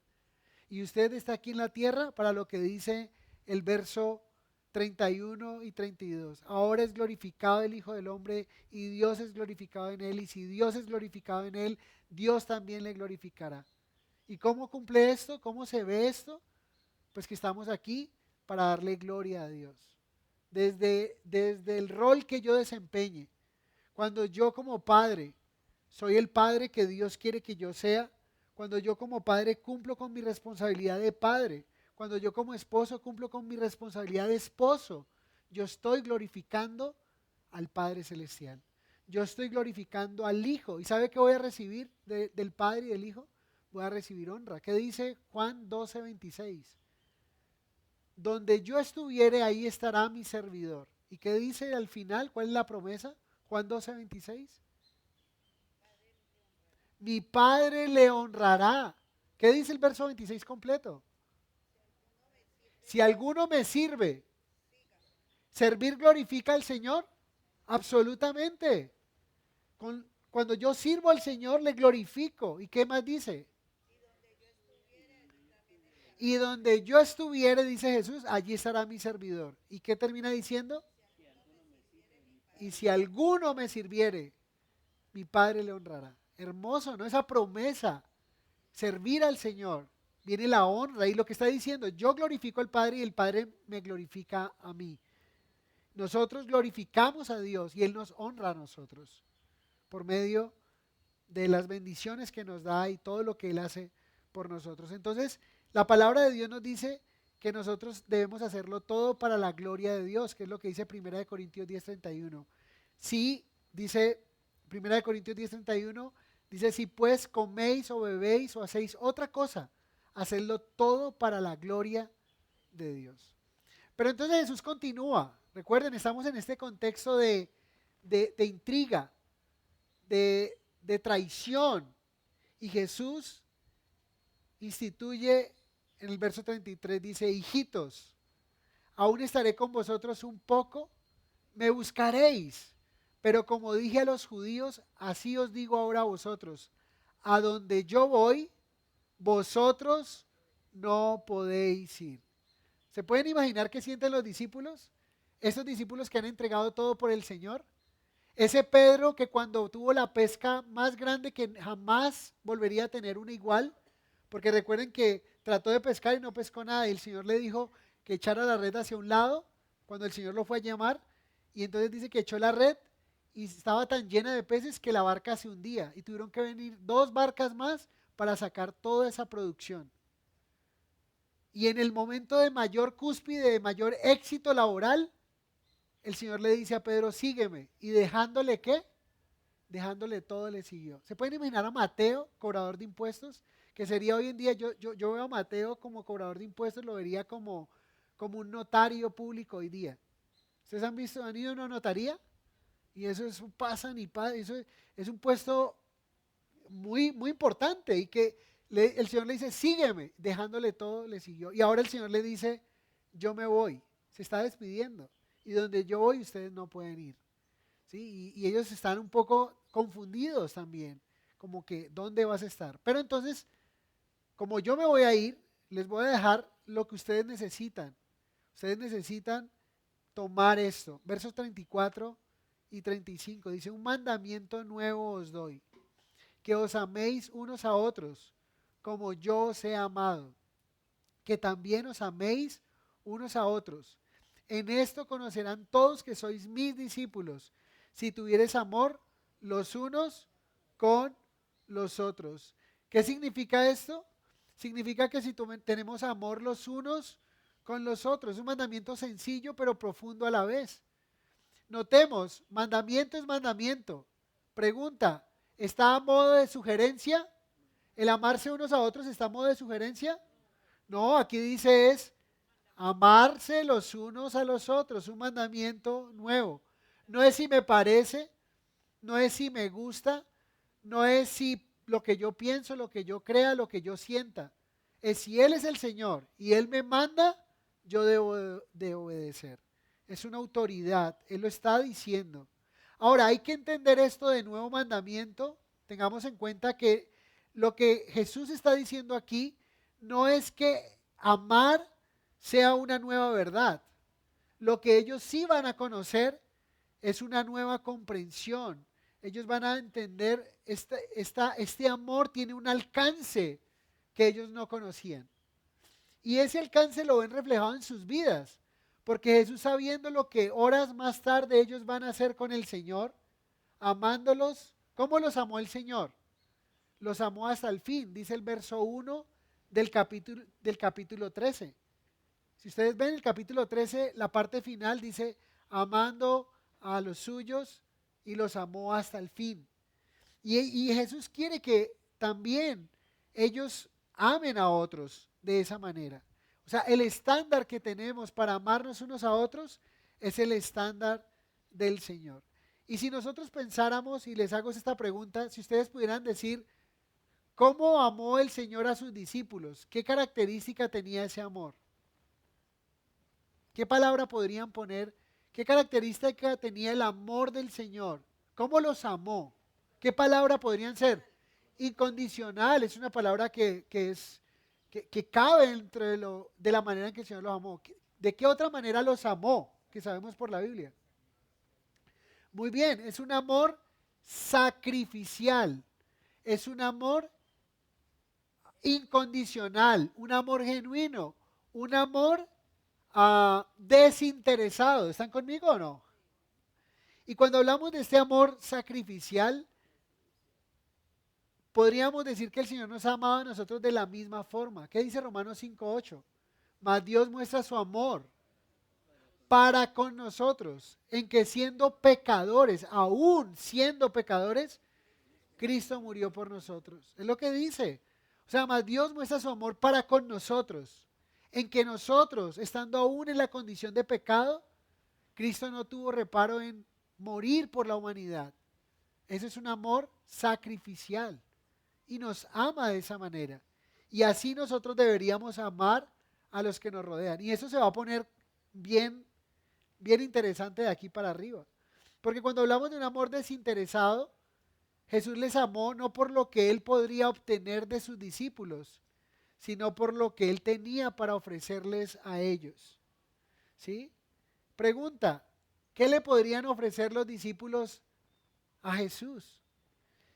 Y usted está aquí en la tierra para lo que dice el verso 31 y 32. Ahora es glorificado el Hijo del Hombre y Dios es glorificado en él. Y si Dios es glorificado en él, Dios también le glorificará. ¿Y cómo cumple esto? ¿Cómo se ve esto? Pues que estamos aquí para darle gloria a Dios. Desde el rol que yo desempeñe, cuando yo como padre soy el padre que Dios quiere que yo sea, cuando yo como padre cumplo con mi responsabilidad de padre, cuando yo como esposo cumplo con mi responsabilidad de esposo, yo estoy glorificando al Padre Celestial. Yo estoy glorificando al Hijo. ¿Y sabe qué voy a recibir del Padre y del Hijo? Voy a recibir honra. ¿Qué dice Juan 12:26? Donde yo estuviere, ahí estará mi servidor. ¿Y qué dice al final? ¿Cuál es la promesa? Juan 12:26. Mi Padre le honrará. ¿Qué dice el verso 26 completo? Si alguno me sirve, ¿servir glorifica al Señor? Absolutamente. Cuando yo sirvo al Señor, le glorifico. ¿Y qué más dice? Y donde yo estuviere, dice Jesús, allí estará mi servidor. ¿Y qué termina diciendo? Y si alguno me sirviere, mi Padre le honrará. Hermoso, ¿no? Esa promesa, servir al Señor, viene la honra. Y lo que está diciendo, yo glorifico al Padre y el Padre me glorifica a mí. Nosotros glorificamos a Dios y Él nos honra a nosotros por medio de las bendiciones que nos da y todo lo que Él hace por nosotros. Entonces, la palabra de Dios nos dice que nosotros debemos hacerlo todo para la gloria de Dios, que es lo que dice 1 Corintios 10:31. Sí, dice 1 Corintios 10:31, dice: si pues coméis o bebéis o hacéis otra cosa, hacedlo todo para la gloria de Dios. Pero entonces Jesús continúa. Recuerden, estamos en este contexto de intriga, de traición. Y Jesús instituye en el verso 33, dice: hijitos, aún estaré con vosotros un poco, me buscaréis. Pero como dije a los judíos, así os digo ahora a vosotros: a donde yo voy, vosotros no podéis ir. ¿Se pueden imaginar qué sienten los discípulos? Esos discípulos que han entregado todo por el Señor. Ese Pedro que cuando tuvo la pesca más grande que jamás volvería a tener una igual, porque recuerden que trató de pescar y no pescó nada y el Señor le dijo que echara la red hacia un lado cuando el Señor lo fue a llamar y entonces dice que echó la red y estaba tan llena de peces que la barca se hundía y tuvieron que venir 2 barcas más para sacar toda esa producción. Y en el momento de mayor cúspide, de mayor éxito laboral, el Señor le dice a Pedro, sígueme. Y dejándole ¿qué? Dejándole todo le siguió. ¿Se pueden imaginar a Mateo, cobrador de impuestos? Que sería hoy en día, yo veo a Mateo como cobrador de impuestos, lo vería como un notario público hoy día. ¿Ustedes han ido a una notaría? Y eso pasan y pasan, eso es un puesto muy, muy importante y que el Señor le dice, sígueme, dejándole todo, le siguió. Y ahora el Señor le dice, yo me voy, se está despidiendo. Y donde yo voy, ustedes no pueden ir. ¿Sí? Y ellos están un poco confundidos también, como que, ¿dónde vas a estar? Pero entonces, como yo me voy a ir, les voy a dejar lo que ustedes necesitan. Ustedes necesitan tomar esto. Versos 34 y 35, dice, un mandamiento nuevo os doy, que os améis unos a otros, como yo os he amado, que también os améis unos a otros. En esto conocerán todos que sois mis discípulos, si tuviereis amor los unos con los otros. ¿Qué significa esto? Significa que si tenemos amor los unos con los otros, es un mandamiento sencillo pero profundo a la vez. Notemos, mandamiento es mandamiento. Pregunta, ¿está a modo de sugerencia? ¿El amarse unos a otros está a modo de sugerencia? No, aquí dice es amarse los unos a los otros, un mandamiento nuevo. No es si me parece, no es si me gusta, no es si lo que yo pienso, lo que yo crea, lo que yo sienta. Es si Él es el Señor y Él me manda, yo debo de obedecer. Es una autoridad, Él lo está diciendo. Ahora, hay que entender esto de nuevo mandamiento. Tengamos en cuenta que lo que Jesús está diciendo aquí no es que amar sea una nueva verdad. Lo que ellos sí van a conocer es una nueva comprensión. Ellos van a entender, este amor tiene un alcance que ellos no conocían. Y ese alcance lo ven reflejado en sus vidas. Porque Jesús, sabiendo lo que horas más tarde ellos van a hacer con el Señor, amándolos, ¿cómo los amó el Señor? Los amó hasta el fin, dice el verso 1 del capítulo 13. Si ustedes ven el capítulo 13, la parte final dice, amando a los suyos y los amó hasta el fin. Y Jesús quiere que también ellos amen a otros de esa manera. O sea, el estándar que tenemos para amarnos unos a otros es el estándar del Señor. Y si nosotros pensáramos, y les hago esta pregunta, si ustedes pudieran decir, ¿cómo amó el Señor a sus discípulos? ¿Qué característica tenía ese amor? ¿Qué palabra podrían poner? ¿Qué característica tenía el amor del Señor? ¿Cómo los amó? ¿Qué palabra podrían ser? Incondicional, es una palabra que cabe dentro de la manera en que el Señor los amó. ¿De qué otra manera los amó? Que sabemos por la Biblia. Muy bien, es un amor sacrificial, es un amor incondicional, un amor genuino, un amor desinteresado. ¿Están conmigo o no? Y cuando hablamos de este amor sacrificial, podríamos decir que el Señor nos ha amado a nosotros de la misma forma. ¿Qué dice Romanos 5:8? Mas Dios muestra su amor para con nosotros, en que siendo pecadores, aún siendo pecadores, Cristo murió por nosotros. Es lo que dice. O sea, mas Dios muestra su amor para con nosotros, en que nosotros, estando aún en la condición de pecado, Cristo no tuvo reparo en morir por la humanidad. Ese es un amor sacrificial y nos ama de esa manera. Y así nosotros deberíamos amar a los que nos rodean. Y eso se va a poner bien, bien interesante de aquí para arriba. Porque cuando hablamos de un amor desinteresado, Jesús les amó no por lo que él podría obtener de sus discípulos, sino por lo que él tenía para ofrecerles a ellos. ¿Sí? Pregunta, ¿qué le podrían ofrecer los discípulos a Jesús?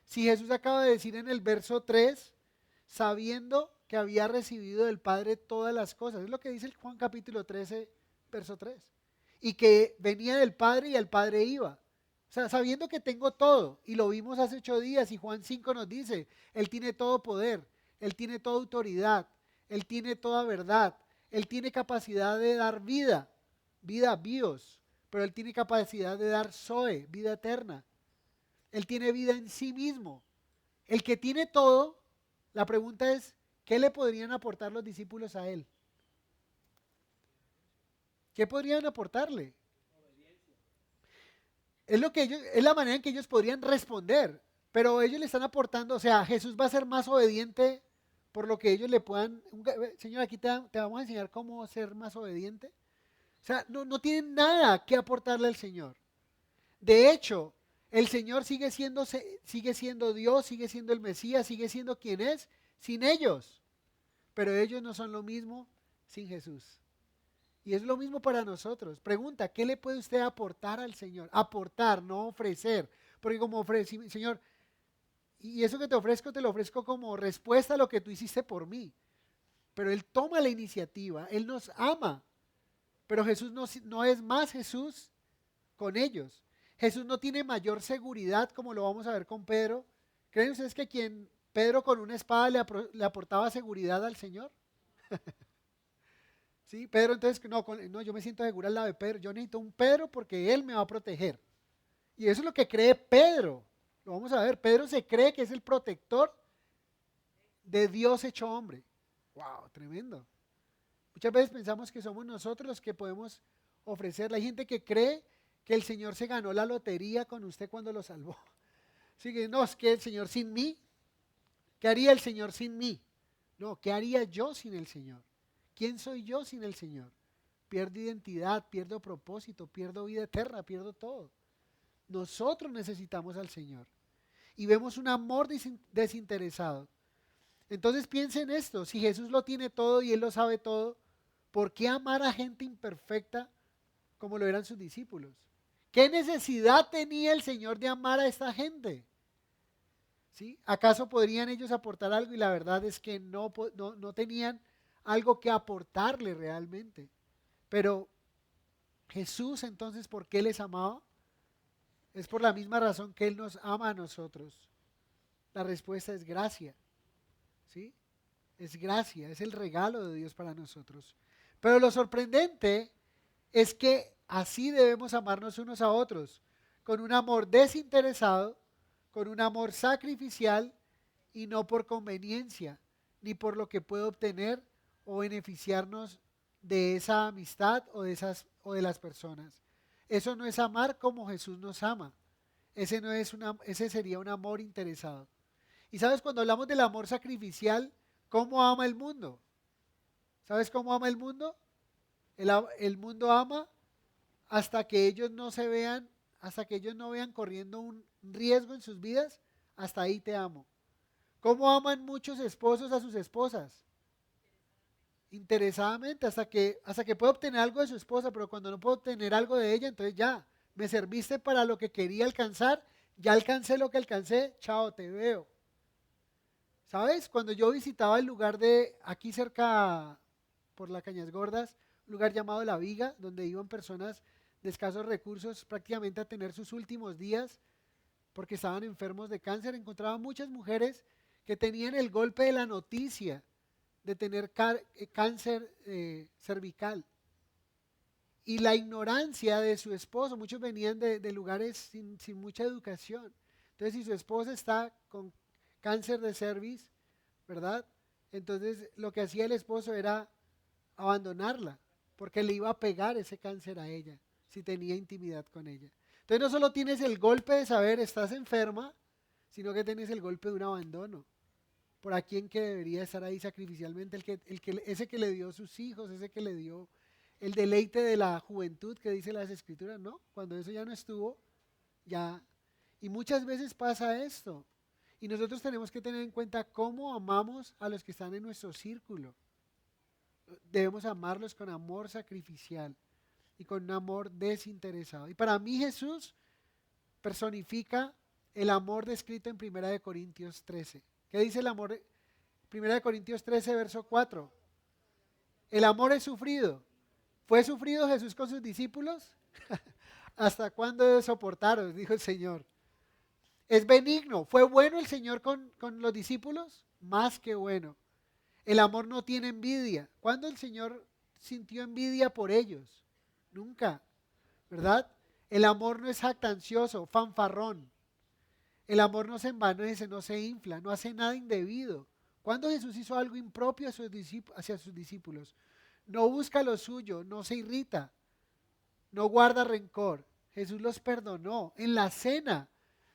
Si Jesús acaba de decir en el verso 3, sabiendo que había recibido del Padre todas las cosas, es lo que dice el Juan capítulo 13, verso 3, y que venía del Padre y al Padre iba. O sea, sabiendo que tengo todo, y lo vimos hace 8 días, y Juan 5 nos dice, Él tiene todo poder, Él tiene toda autoridad, Él tiene toda verdad, Él tiene capacidad de dar vida, vida bios, pero Él tiene capacidad de dar zoe, vida eterna. Él tiene vida en sí mismo. El que tiene todo, la pregunta es, ¿qué le podrían aportar los discípulos a Él? ¿Qué podrían aportarle? Es la manera en que ellos podrían responder, pero ellos le están aportando, o sea, Jesús va a ser más obediente por lo que ellos le puedan. Señor, aquí te vamos a enseñar cómo ser más obediente. O sea, no tienen nada que aportarle al Señor. De hecho, el Señor sigue siendo Dios, sigue siendo el Mesías, sigue siendo quien es, sin ellos. Pero ellos no son lo mismo sin Jesús. Y es lo mismo para nosotros. Pregunta, ¿qué le puede usted aportar al Señor? Aportar, no ofrecer. Porque como ofrece, Señor, y eso que te lo ofrezco como respuesta a lo que tú hiciste por mí. Pero Él toma la iniciativa, Él nos ama. Pero Jesús no es más Jesús con ellos. Jesús no tiene mayor seguridad como lo vamos a ver con Pedro. ¿Creen ustedes que Pedro con una espada le aportaba seguridad al Señor? Sí, Pedro entonces, no, yo me siento seguro al lado de Pedro. Yo necesito un Pedro porque él me va a proteger. Y eso es lo que cree Pedro. Lo vamos a ver. Pedro se cree que es el protector de Dios hecho hombre. Wow, tremendo. Muchas veces pensamos que somos nosotros los que podemos ofrecerle. Hay gente que cree que el Señor se ganó la lotería con usted cuando lo salvó. Así que no, es que el Señor sin mí. ¿Qué haría el Señor sin mí? No, ¿qué haría yo sin el Señor? ¿Quién soy yo sin el Señor? Pierdo identidad, pierdo propósito, pierdo vida eterna, pierdo todo. Nosotros necesitamos al Señor. Y vemos un amor desinteresado. Entonces piensen en esto, si Jesús lo tiene todo y Él lo sabe todo, ¿por qué amar a gente imperfecta como lo eran sus discípulos? ¿Qué necesidad tenía el Señor de amar a esta gente? ¿Sí? ¿Acaso podrían ellos aportar algo? Y la verdad es que no tenían algo que aportarle realmente. Pero Jesús entonces, ¿por qué les amaba? Es por la misma razón que Él nos ama a nosotros. La respuesta es gracia. ¿Sí? Es gracia, es el regalo de Dios para nosotros. Pero lo sorprendente es que así debemos amarnos unos a otros, con un amor desinteresado, con un amor sacrificial y no por conveniencia, ni por lo que puedo obtener o beneficiarnos de esa amistad o de las personas. Eso no es amar como Jesús nos ama. Ese sería un amor interesado. Y sabes, cuando hablamos del amor sacrificial, ¿cómo ama el mundo? ¿Sabes cómo ama el mundo? El mundo ama hasta que ellos no se vean, hasta que ellos no vean corriendo un riesgo en sus vidas, hasta ahí te amo. ¿Cómo aman muchos esposos a sus esposas? Interesadamente, hasta que puede obtener algo de su esposa, pero cuando no puedo obtener algo de ella, entonces ya, me serviste para lo que quería alcanzar, ya alcancé lo que alcancé, chao, te veo. ¿Sabes? Cuando yo visitaba el lugar aquí cerca, por la Cañas Gordas, un lugar llamado La Viga, donde iban personas de escasos recursos prácticamente a tener sus últimos días porque estaban enfermos de cáncer, encontraba muchas mujeres que tenían el golpe de la noticia de tener cáncer cervical y la ignorancia de su esposo. Muchos venían de lugares sin mucha educación. Entonces, si su esposa está con cáncer de cervix, ¿verdad? Entonces, lo que hacía el esposo era abandonarla, porque le iba a pegar ese cáncer a ella, si tenía intimidad con ella. Entonces, no solo tienes el golpe de saber estás enferma, sino que tienes el golpe de un abandono por a quien que debería estar ahí sacrificialmente, ese que le dio sus hijos, ese que le dio el deleite de la juventud que dice las escrituras, ¿no? Cuando eso ya no estuvo, ya. Y muchas veces pasa esto. Y nosotros tenemos que tener en cuenta cómo amamos a los que están en nuestro círculo. Debemos amarlos con amor sacrificial y con un amor desinteresado. Y para mí Jesús personifica el amor descrito en 1 Corintios 13. ¿Qué dice el amor? 1 Corintios 13, verso 4. El amor es sufrido. ¿Fue sufrido Jesús con sus discípulos? ¿Hasta cuándo debe soportaros? Dijo el Señor. Es benigno. ¿Fue bueno el Señor con los discípulos? Más que bueno. El amor no tiene envidia. ¿Cuándo el Señor sintió envidia por ellos? Nunca, ¿verdad? El amor no es jactancioso, fanfarrón. El amor no se envanece, no se infla, no hace nada indebido. ¿Cuándo Jesús hizo algo impropio hacia sus discípulos? No busca lo suyo, no se irrita, no guarda rencor. Jesús los perdonó en la cena,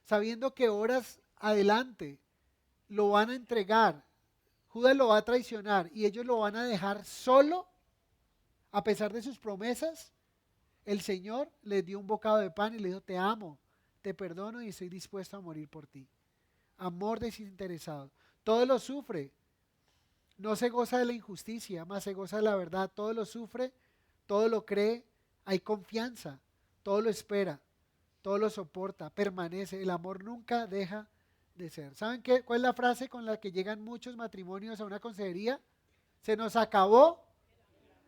sabiendo que horas adelante lo van a entregar. Judas lo va a traicionar y ellos lo van a dejar solo, a pesar de sus promesas. El Señor les dio un bocado de pan y le dijo: te amo, te perdono y estoy dispuesto a morir por ti. Amor desinteresado. Todo lo sufre. No se goza de la injusticia, más se goza de la verdad. Todo lo sufre, todo lo cree, hay confianza, todo lo espera, todo lo soporta, permanece. El amor nunca deja de ser. ¿Saben cuál es la frase con la que llegan muchos matrimonios a una consejería? Se nos acabó.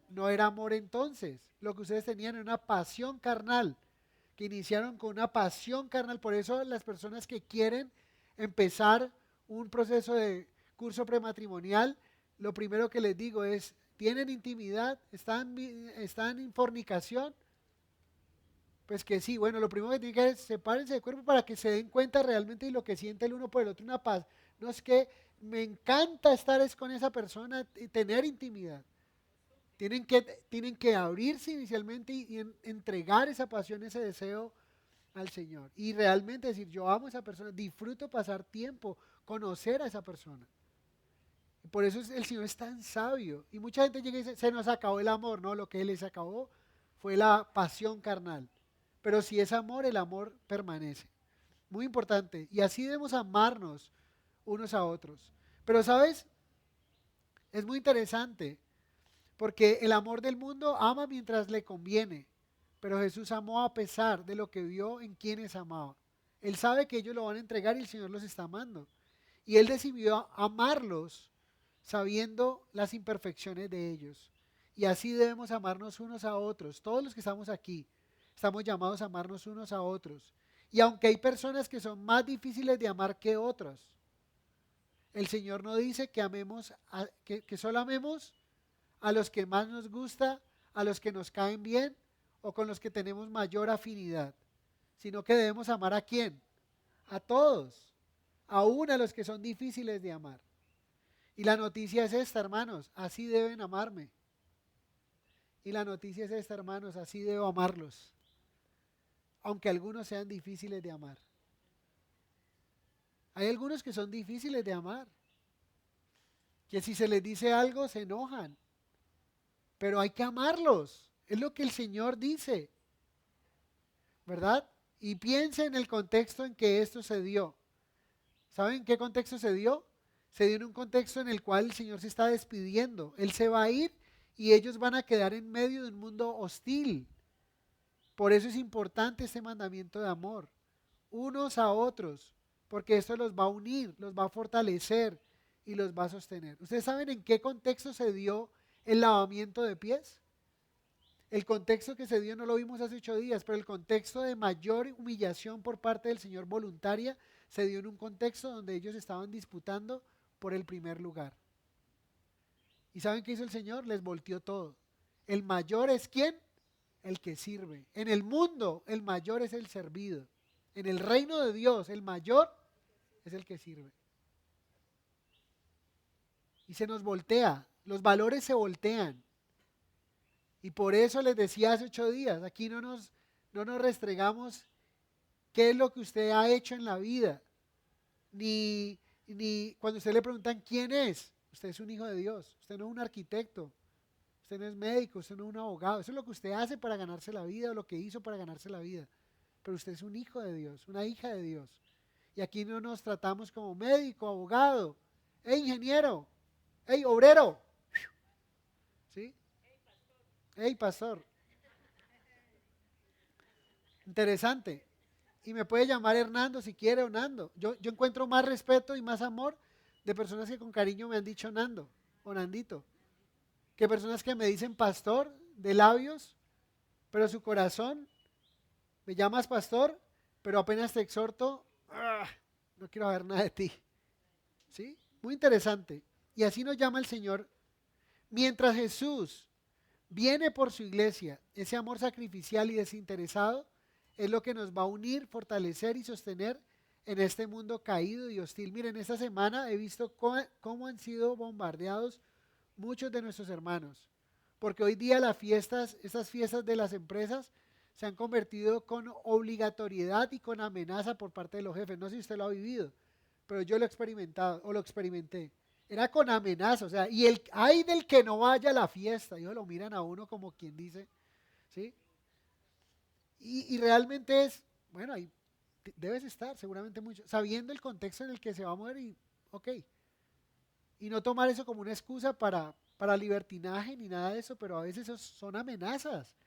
No era amor entonces. Lo que ustedes tenían era una pasión carnal, que iniciaron con una pasión carnal. Por eso las personas que quieren empezar un proceso de curso prematrimonial, lo primero que les digo es: ¿tienen intimidad? ¿Están en fornicación? Pues que sí. Bueno, lo primero que tienen que hacer es sepárense del cuerpo para que se den cuenta realmente de lo que siente el uno por el otro, una paz. No es que me encanta estar con esa persona y tener intimidad. Tienen que abrirse inicialmente y entregar esa pasión, ese deseo al Señor. Y realmente decir: yo amo a esa persona, disfruto pasar tiempo, conocer a esa persona. Y por eso el Señor es tan sabio. Y mucha gente llega y dice: se nos acabó el amor. No, lo que Él les acabó fue la pasión carnal. Pero si es amor, el amor permanece. Muy importante. Y así debemos amarnos unos a otros. Pero ¿sabes? Es muy interesante. Porque el amor del mundo ama mientras le conviene, pero Jesús amó a pesar de lo que vio en quienes amaba. Él sabe que ellos lo van a entregar y el Señor los está amando. Y Él decidió amarlos sabiendo las imperfecciones de ellos. Y así debemos amarnos unos a otros. Todos los que estamos aquí estamos llamados a amarnos unos a otros. Y aunque hay personas que son más difíciles de amar que otras, el Señor no dice que amemos, que solo amemos a los que más nos gusta, a los que nos caen bien o con los que tenemos mayor afinidad, sino que debemos amar ¿a quién? A todos, aún a los que son difíciles de amar. Y la noticia es esta, hermanos: así deben amarme. Y la noticia es esta, hermanos: así debo amarlos, aunque algunos sean difíciles de amar. Hay algunos que son difíciles de amar, que si se les dice algo se enojan, pero hay que amarlos. Es lo que el Señor dice, ¿verdad? Y piensa en el contexto en que esto se dio. ¿Saben qué contexto se dio? Se dio en un contexto en el cual el Señor se está despidiendo. Él se va a ir y ellos van a quedar en medio de un mundo hostil. Por eso es importante este mandamiento de amor, unos a otros, porque esto los va a unir, los va a fortalecer y los va a sostener. ¿Ustedes saben en qué contexto se dio el lavamiento de pies? El contexto que se dio no lo vimos hace 8 días, pero el contexto de mayor humillación por parte del Señor voluntaria se dio en un contexto donde ellos estaban disputando por el primer lugar. ¿Y saben qué hizo el Señor? Les volteó todo. El mayor es ¿quién? El que sirve. En el mundo el mayor es el servido. En el reino de Dios el mayor es el que sirve. Y se nos voltea, los valores se voltean. Y por eso les decía hace 8 días, aquí no nos restregamos qué es lo que usted ha hecho en la vida. Ni cuando usted le preguntan quién es, usted es un hijo de Dios, usted no es un arquitecto, usted no es médico, usted no es un abogado. Eso es lo que usted hace para ganarse la vida o lo que hizo para ganarse la vida. pero usted es un hijo de Dios, una hija de Dios. Y aquí no nos tratamos como médico, abogado, ingeniero, obrero, ¿sí? Pastor. Interesante. Y me puede llamar Hernando si quiere o Nando. Yo encuentro más respeto y más amor de personas que con cariño me han dicho Nando o Nandito, que personas que me dicen pastor de labios, pero su corazón, me llamas pastor, pero apenas te exhorto, no quiero ver nada de ti. ¿Sí? Muy interesante. Y así nos llama el Señor. Mientras Jesús viene por su iglesia, ese amor sacrificial y desinteresado es lo que nos va a unir, fortalecer y sostener en este mundo caído y hostil. Miren, esta semana he visto cómo han sido bombardeados muchos de nuestros hermanos, porque hoy día estas fiestas de las empresas se han convertido con obligatoriedad y con amenaza por parte de los jefes. No sé si usted lo ha vivido, pero yo lo he experimentado o lo experimenté. Era con amenaza, o sea, y hay del que no vaya a la fiesta, ellos lo miran a uno como quien dice, ¿sí? Y realmente es, bueno, ahí debes estar seguramente mucho, sabiendo el contexto en el que se va a mover y, ok, y no tomar eso como una excusa para libertinaje ni nada de eso, pero a veces son amenazas.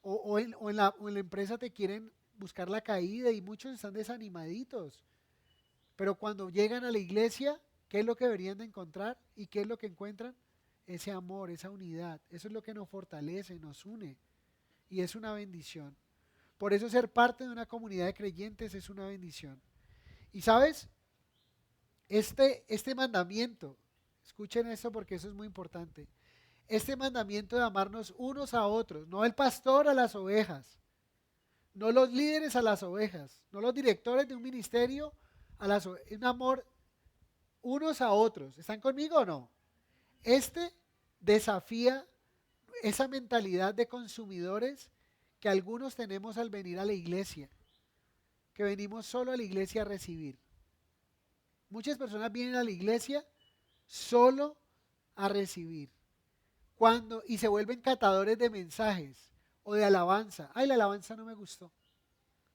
O en la empresa te quieren buscar la caída y muchos están desanimaditos. Pero cuando llegan a la iglesia, ¿qué es lo que deberían de encontrar? ¿Y qué es lo que encuentran? Ese amor, esa unidad. Eso es lo que nos fortalece, nos une. Y es una bendición. Por eso ser parte de una comunidad de creyentes es una bendición. Y sabes, este mandamiento, escuchen esto porque eso es muy importante. Este mandamiento de amarnos unos a otros, no el pastor a las ovejas, no los líderes a las ovejas, no los directores de un ministerio a las ovejas, un amor unos a otros. ¿Están conmigo o no? Este desafía esa mentalidad de consumidores que algunos tenemos al venir a la iglesia, que venimos solo a la iglesia a recibir. Muchas personas vienen a la iglesia solo a recibir. Y se vuelven catadores de mensajes o de alabanza. Ay, la alabanza no me gustó.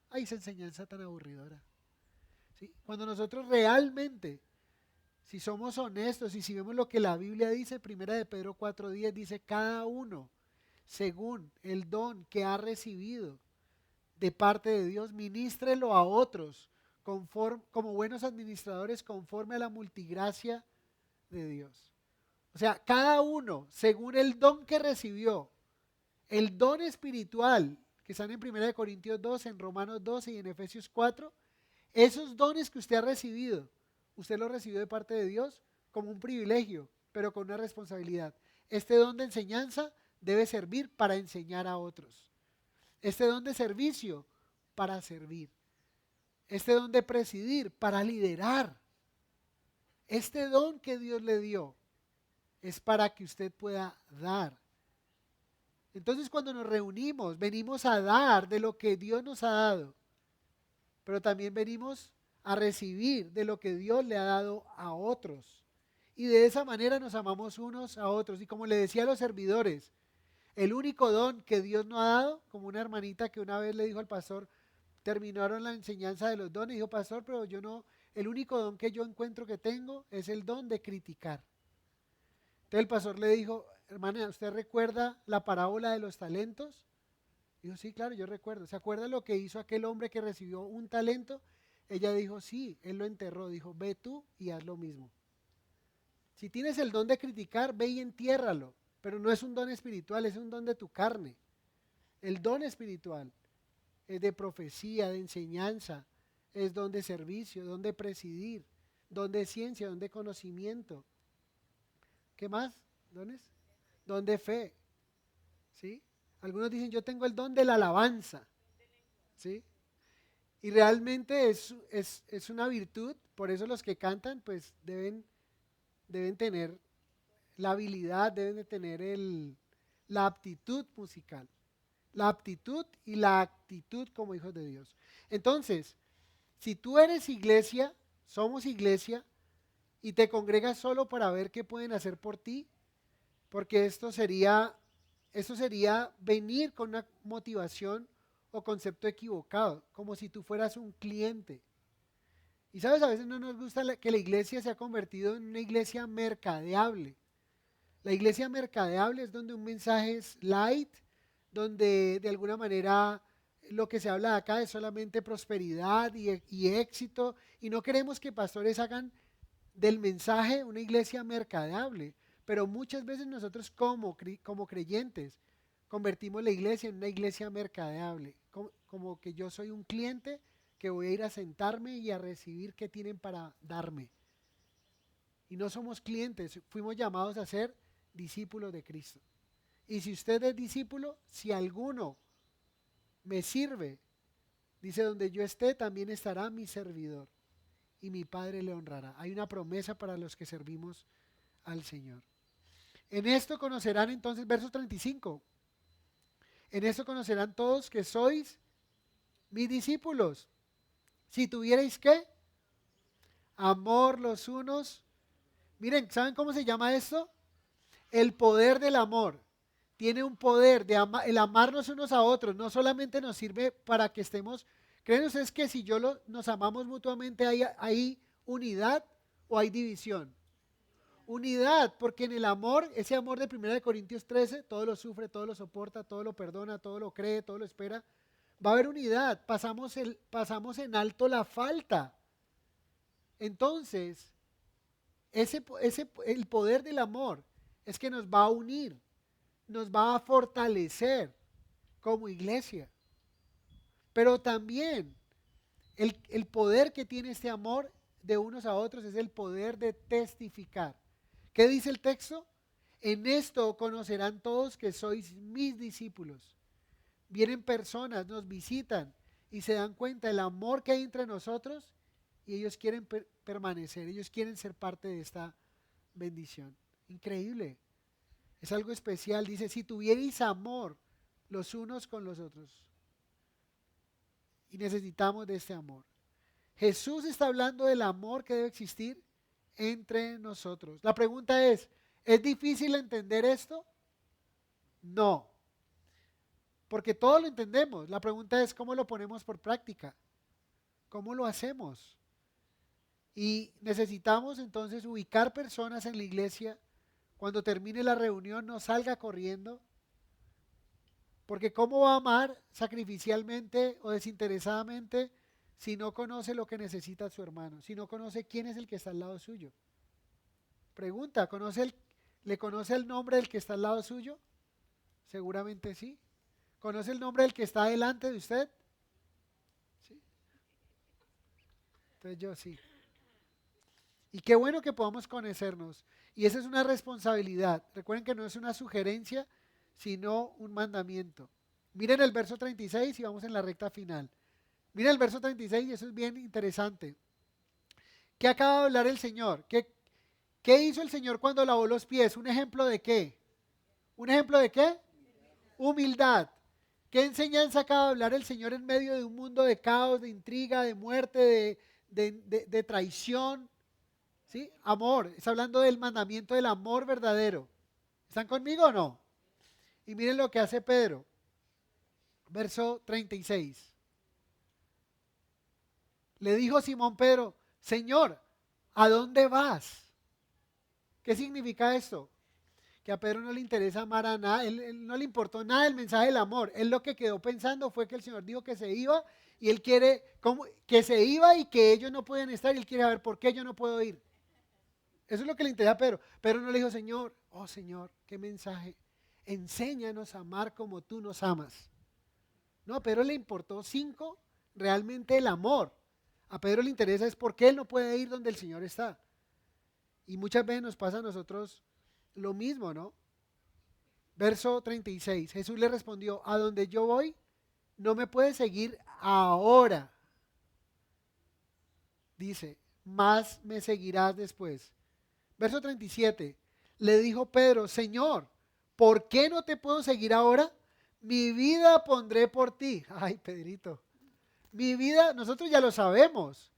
Ay, esa enseñanza tan aburridora. ¿Sí? Cuando nosotros realmente, si somos honestos y si vemos lo que la Biblia dice, primera de Pedro 4:10 dice, cada uno, según el don que ha recibido de parte de Dios, ministrelo a otros como buenos administradores conforme a la multigracia de Dios. O sea, cada uno, según el don que recibió, el don espiritual, que están en 1 Corintios 12, en Romanos 12 y en Efesios 4, esos dones que usted ha recibido, usted los recibió de parte de Dios como un privilegio, pero con una responsabilidad. Este don de enseñanza debe servir para enseñar a otros. Este don de servicio, para servir. Este don de presidir, para liderar. Este don que Dios le dio es para que usted pueda dar. Entonces cuando nos reunimos, venimos a dar de lo que Dios nos ha dado, pero también venimos a recibir de lo que Dios le ha dado a otros. Y de esa manera nos amamos unos a otros. Y como le decía a los servidores, el único don que Dios nos ha dado, como una hermanita que una vez le dijo al pastor, terminaron la enseñanza de los dones, y dijo, pastor, pero yo no, el único don que yo encuentro que tengo es el don de criticar. Entonces el pastor le dijo, hermana, ¿usted recuerda la parábola de los talentos? Dijo, sí, claro, yo recuerdo. ¿Se acuerda lo que hizo aquel hombre que recibió un talento? Ella dijo, sí, él lo enterró. Dijo, ve tú y haz lo mismo. Si tienes el don de criticar, ve y entiérralo. Pero no es un don espiritual, es un don de tu carne. El don espiritual es de profecía, de enseñanza, es don de servicio, don de presidir, don de ciencia, don de conocimiento. ¿Qué más? ¿Dones? Don de fe. ¿Sí? Algunos dicen, yo tengo el don de la alabanza. ¿Sí? Y realmente es una virtud, por eso los que cantan pues deben tener la habilidad, deben de tener la aptitud musical. La aptitud y la actitud como hijos de Dios. Entonces, si tú eres iglesia, somos iglesia, y te congregas solo para ver qué pueden hacer por ti, porque esto sería venir con una motivación o concepto equivocado, como si tú fueras un cliente. Y sabes, a veces no nos gusta que la iglesia se ha convertido en una iglesia mercadeable. La iglesia mercadeable es donde un mensaje es light, donde de alguna manera lo que se habla de acá es solamente prosperidad y éxito, y no queremos que pastores hagan del mensaje una iglesia mercadeable, pero muchas veces nosotros como creyentes convertimos la iglesia en una iglesia mercadeable, como que yo soy un cliente que voy a ir a sentarme y a recibir qué tienen para darme. Y no somos clientes, fuimos llamados a ser discípulos de Cristo. Y si usted es discípulo, si alguno me sirve, dice, donde yo esté, también estará mi servidor y mi Padre le honrará. Hay una promesa para los que servimos al Señor. En esto conocerán entonces, verso 35, en esto conocerán todos que sois mis discípulos. Si tuvierais ¿qué? Amor los unos. Miren, ¿saben cómo se llama esto? El poder del amor. Tiene un poder de el amarnos unos a otros. No solamente nos sirve para que estemos. ¿Creen ustedes que si nos amamos mutuamente hay unidad o hay división? Unidad, porque en el amor, ese amor de 1 Corintios 13, todo lo sufre, todo lo soporta, todo lo perdona, todo lo cree, todo lo espera. Va a haber unidad, pasamos en alto la falta. Entonces, el poder del amor es que nos va a unir, nos va a fortalecer como iglesia. Pero también el poder que tiene este amor de unos a otros es el poder de testificar. ¿Qué dice el texto? En esto conocerán todos que sois mis discípulos. Vienen personas, nos visitan y se dan cuenta del amor que hay entre nosotros y ellos quieren permanecer, ellos quieren ser parte de esta bendición. Increíble. Es algo especial. Dice, si tuvierais amor los unos con los otros. Y necesitamos de este amor. Jesús está hablando del amor que debe existir entre nosotros. La pregunta ¿es difícil entender esto? No, porque todo lo entendemos. La pregunta es ¿cómo lo ponemos por práctica? ¿Cómo lo hacemos? Y necesitamos entonces ubicar personas en la iglesia. Cuando termine la reunión no salga corriendo, porque ¿cómo va a amar sacrificialmente o desinteresadamente si no conoce lo que necesita su hermano? Si no conoce quién es el que está al lado suyo. Pregunta, ¿le conoce el nombre del que está al lado suyo? Seguramente sí. ¿Conoce el nombre del que está delante de usted? Sí. Entonces yo sí. Y qué bueno que podamos conocernos. Y esa es una responsabilidad. Recuerden que no es una sugerencia, sino un mandamiento. Miren el verso 36 y vamos en la recta final. Miren el verso 36 y eso es bien interesante. ¿Qué acaba de hablar el Señor? ¿Qué hizo el Señor cuando lavó los pies? ¿Un ejemplo de qué? ¿Un ejemplo de qué? Humildad. ¿Qué enseñanza acaba de hablar el Señor en medio de un mundo de caos, de intriga, de muerte, de traición? ¿Sí? Amor. Está hablando del mandamiento del amor verdadero. ¿Están conmigo o no? Y miren lo que hace Pedro. Verso 36. Le dijo Simón Pedro, Señor, ¿a dónde vas? ¿Qué significa esto? Que a Pedro no le interesa amar a nada, él no le importó nada el mensaje del amor. Él lo que quedó pensando fue que el Señor dijo que se iba y él quiere que se iba y que ellos no pueden estar y él quiere saber por qué yo no puedo ir. Eso es lo que le interesa a Pedro. Pedro no le dijo, Señor, oh Señor, qué mensaje. Enséñanos a amar como tú nos amas. No, a Pedro le importó realmente el amor. A Pedro le interesa es por qué él no puede ir donde el Señor está. Y muchas veces nos pasa a nosotros lo mismo, ¿no? Verso 36, Jesús le respondió, a donde yo voy, no me puedes seguir ahora. Dice, más me seguirás después. Verso 37, le dijo Pedro, Señor, ¿por qué no te puedo seguir ahora? Mi vida pondré por ti. Ay, Pedrito, mi vida, nosotros ya lo sabemos,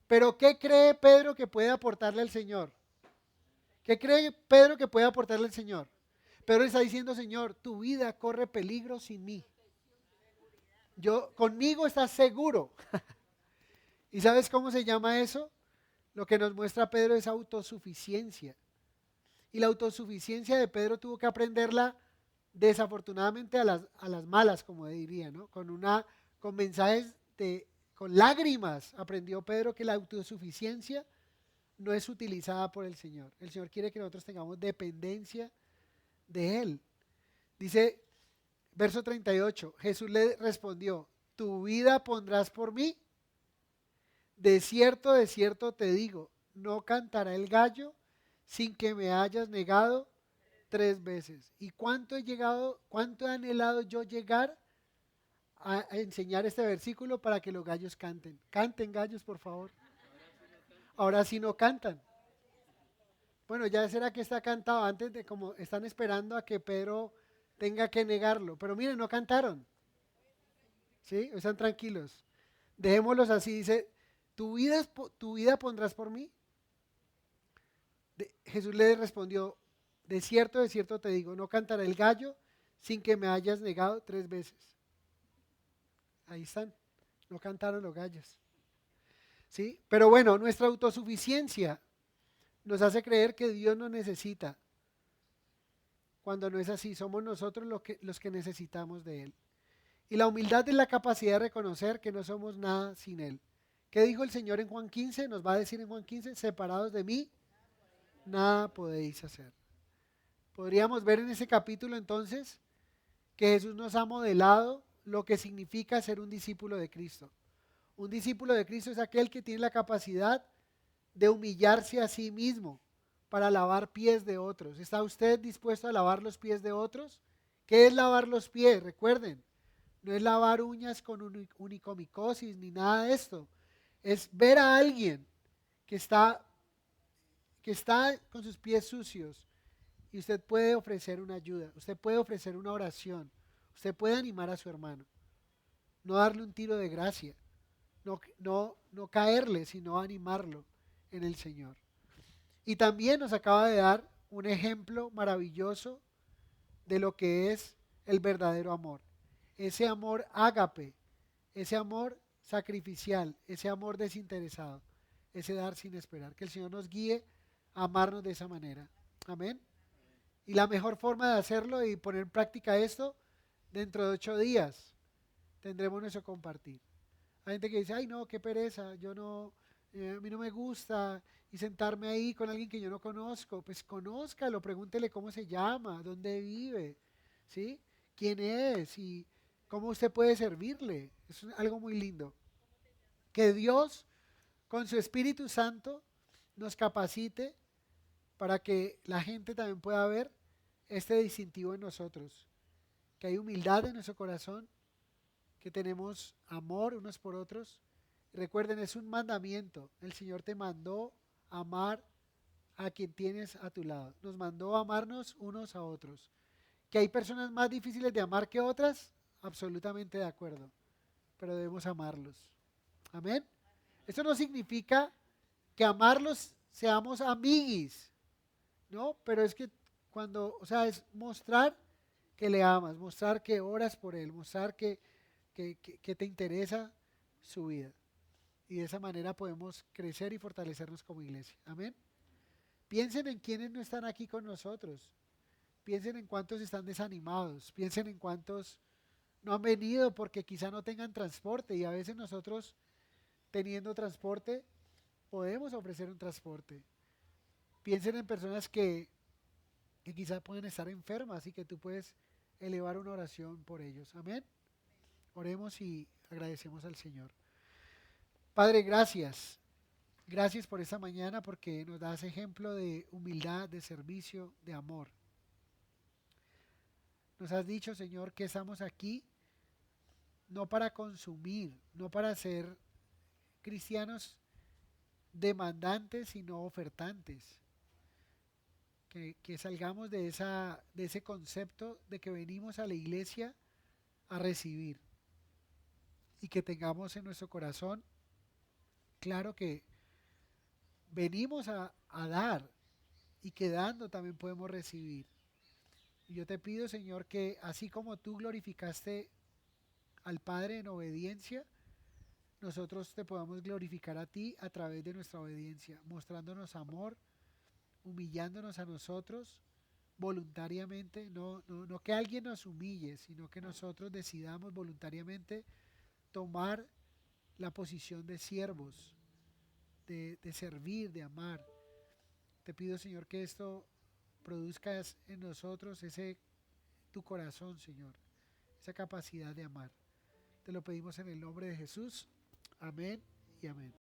pero ¿qué cree Pedro que puede aportarle al Señor? ¿Qué cree Pedro que puede aportarle al Señor? Pedro está diciendo, Señor, tu vida corre peligro sin mí. Conmigo estás seguro. ¿Y sabes cómo se llama eso? Lo que nos muestra Pedro es autosuficiencia. Y la autosuficiencia de Pedro tuvo que aprenderla desafortunadamente a las malas, como diría, ¿no? Con mensajes con lágrimas aprendió Pedro que la autosuficiencia no es utilizada por el Señor. El Señor quiere que nosotros tengamos dependencia de Él. Dice, verso 38, Jesús le respondió, ¿tu vida pondrás por mí? De cierto te digo, no cantará el gallo sin que me hayas negado 3 veces. ¿Y cuánto he anhelado yo llegar a enseñar este versículo para que los gallos canten? Canten gallos, por favor. Ahora sí no cantan. Bueno, ya será que está cantado antes de como están esperando a que Pedro tenga que negarlo. Pero miren, no cantaron. ¿Sí? Están tranquilos. Dejémoslos así. Dice, ¿tu vida pondrás por mí? Jesús le respondió, de cierto te digo, no cantará el gallo sin que me hayas negado 3 veces. Ahí están, no cantaron los gallos. ¿Sí? Pero bueno, nuestra autosuficiencia nos hace creer que Dios nos necesita, cuando no es así, somos nosotros los que necesitamos de Él. Y la humildad es la capacidad de reconocer que no somos nada sin Él. ¿Qué dijo el Señor en Juan 15? Nos va a decir en Juan 15, separados de mí, nada podéis hacer. Podríamos ver en ese capítulo entonces que Jesús nos ha modelado lo que significa ser un discípulo de Cristo. Un discípulo de Cristo es aquel que tiene la capacidad de humillarse a sí mismo para lavar pies de otros. ¿Está usted dispuesto a lavar los pies de otros? ¿Qué es lavar los pies? Recuerden, no es lavar uñas con unicomicosis ni nada de esto. Es ver a alguien que está con sus pies sucios y usted puede ofrecer una ayuda, usted puede ofrecer una oración, usted puede animar a su hermano, no darle un tiro de gracia, no caerle, sino animarlo en el Señor. Y también nos acaba de dar un ejemplo maravilloso de lo que es el verdadero amor. Ese amor ágape, ese amor sacrificial, ese amor desinteresado, ese dar sin esperar. Que el Señor nos guíe a amarnos de esa manera. Amén. Y la mejor forma de hacerlo y poner en práctica esto, dentro de 8 días tendremos nuestro compartir. Hay gente que dice, ay no, qué pereza, yo no, a mí no me gusta y sentarme ahí con alguien que yo no conozco. Pues conózcalo, pregúntele cómo se llama, dónde vive, ¿sí? ¿Quién es? Y cómo usted puede servirle. Es algo muy lindo. Que Dios, con su Espíritu Santo, nos capacite para que la gente también pueda ver este distintivo en nosotros. Que hay humildad en nuestro corazón, que tenemos amor unos por otros. Recuerden, es un mandamiento. El Señor te mandó amar a quien tienes a tu lado. Nos mandó a amarnos unos a otros. ¿Que hay personas más difíciles de amar que otras? Absolutamente de acuerdo. Pero debemos amarlos. Amén. Esto no significa que amarlos seamos amiguis, ¿no? Pero es que o sea, es mostrar que le amas, mostrar que oras por él, mostrar que te interesa su vida. Y de esa manera podemos crecer y fortalecernos como iglesia. Amén. Piensen en quienes no están aquí con nosotros. Piensen en cuántos están desanimados. Piensen en cuántos no han venido porque quizá no tengan transporte. Y a veces nosotros, teniendo transporte, podemos ofrecer un transporte. Piensen en personas que quizá pueden estar enfermas y que tú puedes elevar una oración por ellos. Amén. Oremos y agradecemos al Señor. Padre, gracias. Gracias por esta mañana porque nos das ejemplo de humildad, de servicio, de amor. Nos has dicho, Señor, que estamos aquí no para consumir, no para ser cristianos demandantes, sino ofertantes. Que salgamos de ese concepto de que venimos a la iglesia a recibir y que tengamos en nuestro corazón claro que venimos a dar y que dando también podemos recibir. Y yo te pido, Señor, que así como tú glorificaste al Padre en obediencia, nosotros te podamos glorificar a ti a través de nuestra obediencia, mostrándonos amor, humillándonos a nosotros voluntariamente, no que alguien nos humille, sino que nosotros decidamos voluntariamente tomar la posición de siervos, de servir, de amar. Te pido, Señor, que esto produzcas en nosotros ese tu corazón, Señor, esa capacidad de amar. Te lo pedimos en el nombre de Jesús. Amén y amén.